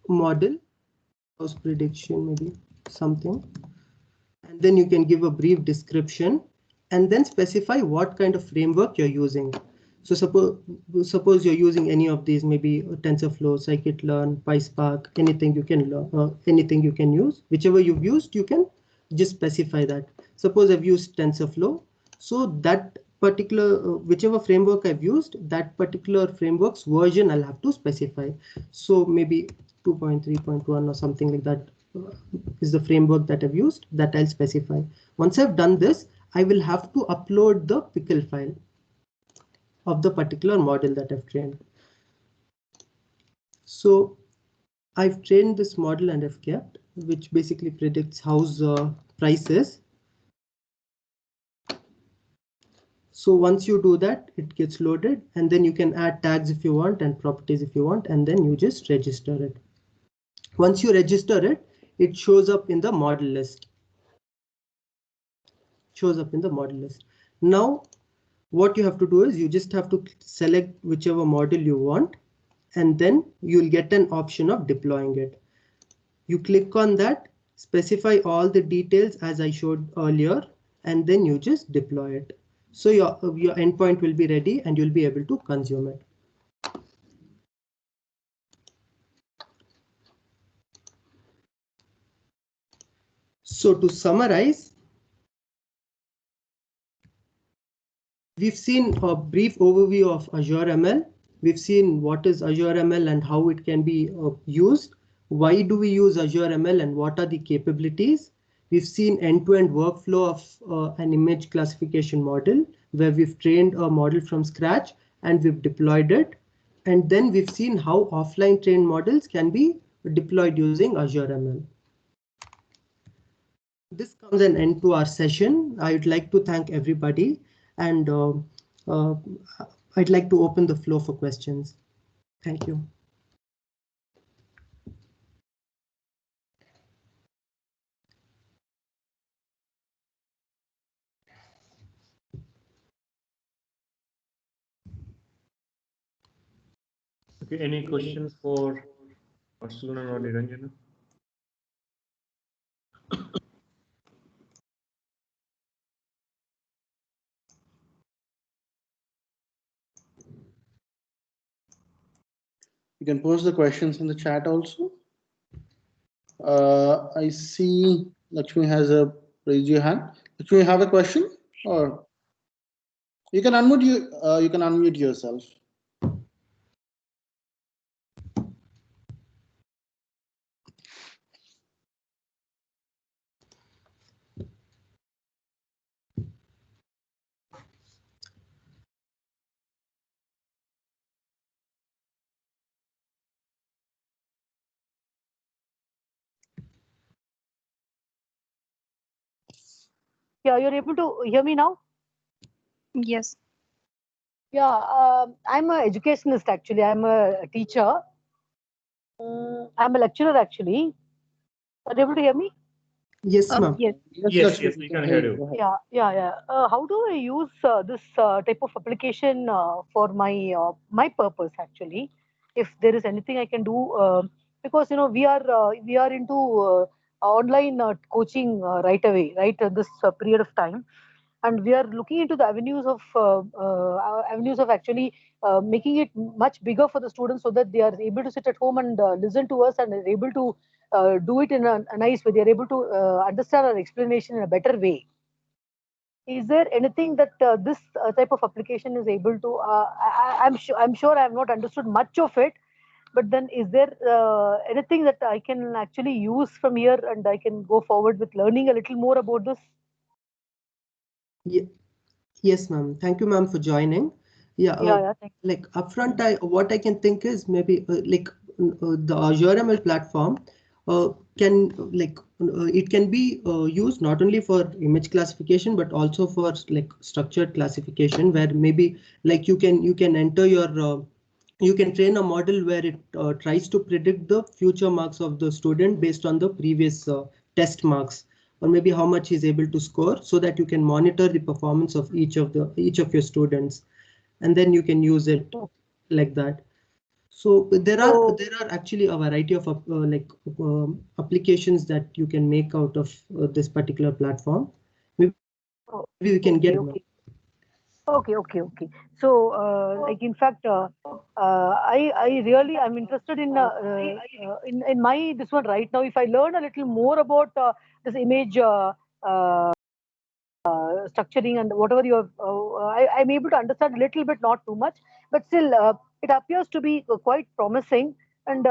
model, house prediction, maybe something, and then you can give a brief description and then specify what kind of framework you're using. So suppose you're using any of these, maybe TensorFlow, Scikit-learn, PySpark, anything you can learn, anything you can use, whichever you've used, you can just specify that. Suppose I've used TensorFlow, so that particular, whichever framework I've used, that particular framework's version I'll have to specify. So maybe 2.3.1 or something like that is the framework that I've used, that I'll specify. Once I've done this, I will have to upload the pickle file of the particular model that I've trained. So I've trained this model and I've kept, which basically predicts house prices. So once you do that, it gets loaded, and then you can add tags if you want and properties if you want, and then you just register it. Once you register it, it shows up in the model list. Now, what you have to do is you just have to select whichever model you want, and then you'll get an option of deploying it. You click on that, specify all the details as I showed earlier, and then you just deploy it. So your endpoint will be ready and you'll be able to consume it. So to summarize, we've seen a brief overview of Azure ML. We've seen what is Azure ML and how it can be used. Why do we use Azure ML and what are the capabilities? We've seen end-to-end workflow of an image classification model, where we've trained a model from scratch and we've deployed it. And then we've seen how offline trained models can be deployed using Azure ML. This comes an end to our session. I'd like to thank everybody, and I'd like to open the floor for questions. Thank you. Okay, any questions for Arslan or Niranjana? You can post the questions in the chat also. I see Lakshmi has raised your hand. Lakshmi, you have a question, or you can unmute you can unmute yourself. Yeah, you're able to hear me now? Yes. Yeah, I'm an educationalist actually. I'm a teacher. I'm a lecturer actually. Are you able to hear me? Yes, ma'am. Yes. Yes, we can hear you. Yeah. How do I use this type of application for my purpose actually? If there is anything I can do, because we are into online coaching right away, right? This period of time, and we are looking into the avenues of actually making it much bigger for the students, so that they are able to sit at home and listen to us, and are able to do it in a nice way. They are able to understand our explanation in a better way. Is there anything that this type of application is able to? I'm sure I have not understood much of it, but then is there anything that I can actually use from here, and I can go forward with learning a little more about this? Yeah. Yes, ma'am. Thank you, ma'am, for joining. Yeah. Like upfront, what I can think is maybe the Azure ML platform can it can be used not only for image classification but also for like structured classification, where maybe like you can enter your you can train a model where it tries to predict the future marks of the student based on the previous test marks, or maybe how much he's able to score, so that you can monitor the performance of each of your students, and then you can use it like that. So there are actually a variety of applications that you can make out of this particular platform. Maybe we can get more. Okay. So, like in fact, I really I'm interested in my this one right now. If I learn a little more about this image structuring and whatever you have, I'm able to understand a little bit, not too much, but still it appears to be quite promising. And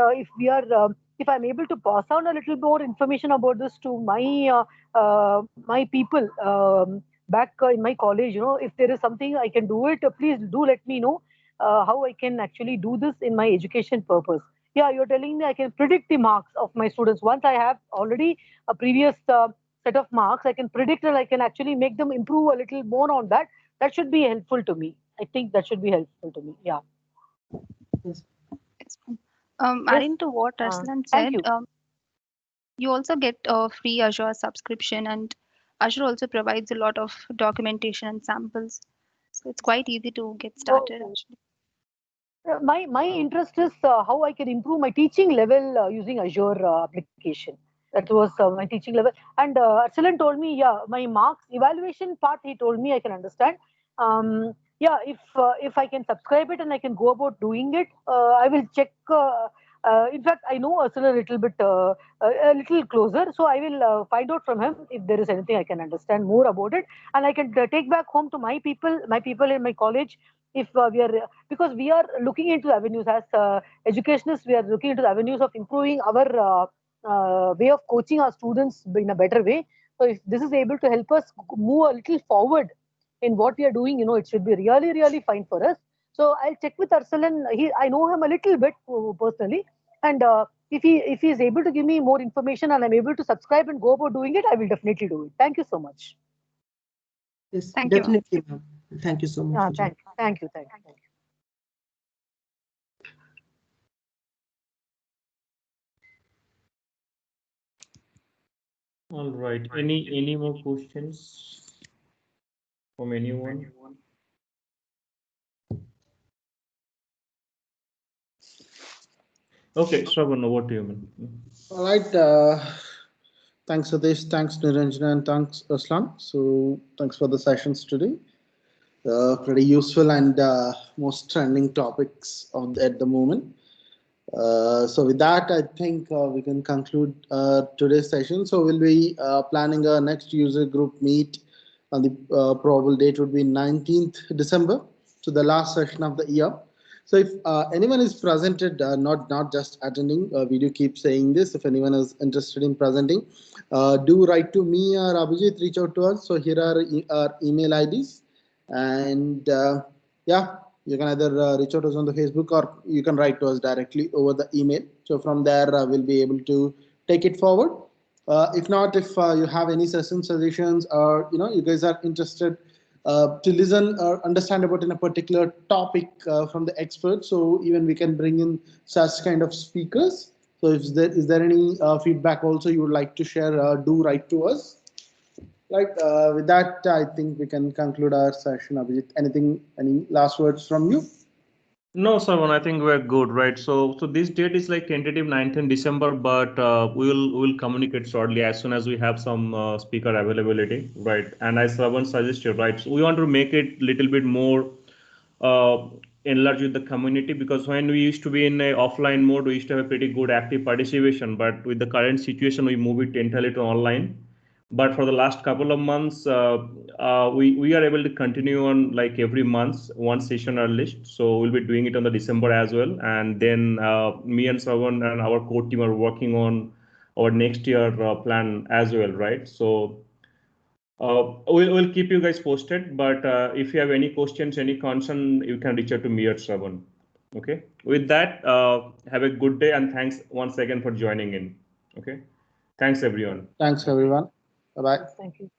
if I'm able to pass on a little more information about this to my people back in my college, if there is something I can do it, please do let me know how I can actually do this in my education purpose. Yeah, you're telling me I can predict the marks of my students. Once I have already a previous set of marks, I can predict and I can actually make them improve a little more on that. That should be helpful to me. I think that should be helpful to me. Yeah. Yes. Yes, ma'am. Adding to what Arslan Thank said, you. you also get a free Azure subscription, and Azure also provides a lot of documentation and samples. So it's quite easy to get started actually. My interest is how I can improve my teaching level using Azure application. That was my teaching level. And Arsalan told me, yeah, my marks evaluation part, he told me I can understand. Yeah, if I can subscribe it and I can go about doing it, I will check. In fact, I know Arsalan a little closer, so I will find out from him if there is anything I can understand more about it, and I can take back home to my people in my college. If we are, because we are looking into avenues as educationists, we are looking into the avenues of improving our way of coaching our students in a better way. So if this is able to help us move a little forward in what we are doing, it should be really, really fine for us. So I'll check with Arsalan. I know him a little bit personally, and if he is able to give me more information and I'm able to subscribe and go about doing it, I will definitely do it. Thank you so much. Yes, Thank you. definitely, ma'am. Thank you so much. Thank you. All right. Any more questions from anyone? Okay, Shravan, over to you, man. All right. Thanks, Satish. Thanks, Niranjana, and thanks, Aslan. So thanks for the sessions today. Pretty useful and most trending topics at the moment. So with that, I think we can conclude today's session. So we'll be planning our next user group meet on the probable date would be 19th December, so the last session of the year. So if anyone is presented, not just attending, we do keep saying this. If anyone is interested in presenting, do write to me or Abhijit, reach out to us. So here are our email IDs, and yeah, you can either reach out to us on the Facebook or you can write to us directly over the email. So from there, we'll be able to take it forward. If not, if you have any suggestions, or you guys are interested to listen or understand about in a particular topic from the experts, so even we can bring in such kind of speakers. So if there is any feedback also you would like to share, do write to us. Right. With that, I think we can conclude our session. Abhijit, any last words from you? No, Sarvan, I think we're good, right? So this date is like tentative 19th December, but we'll communicate shortly as soon as we have some speaker availability, right? And as Sarvan suggested, right? So we want to make it a little bit more enlarged with the community, because when we used to be in a offline mode, we used to have a pretty good active participation, but with the current situation, we move it entirely to online. But for the last couple of months, we are able to continue on like every month, one session at least. So we'll be doing it on the December as well. And then me and Sarvan and our core team are working on our next year plan as well, right? So we'll keep you guys posted. But if you have any questions, any concern, you can reach out to me or Sarvan. Okay. With that, have a good day, and thanks once again for joining in. Okay. Thanks, everyone. Thanks, everyone. Bye-bye. Thank you.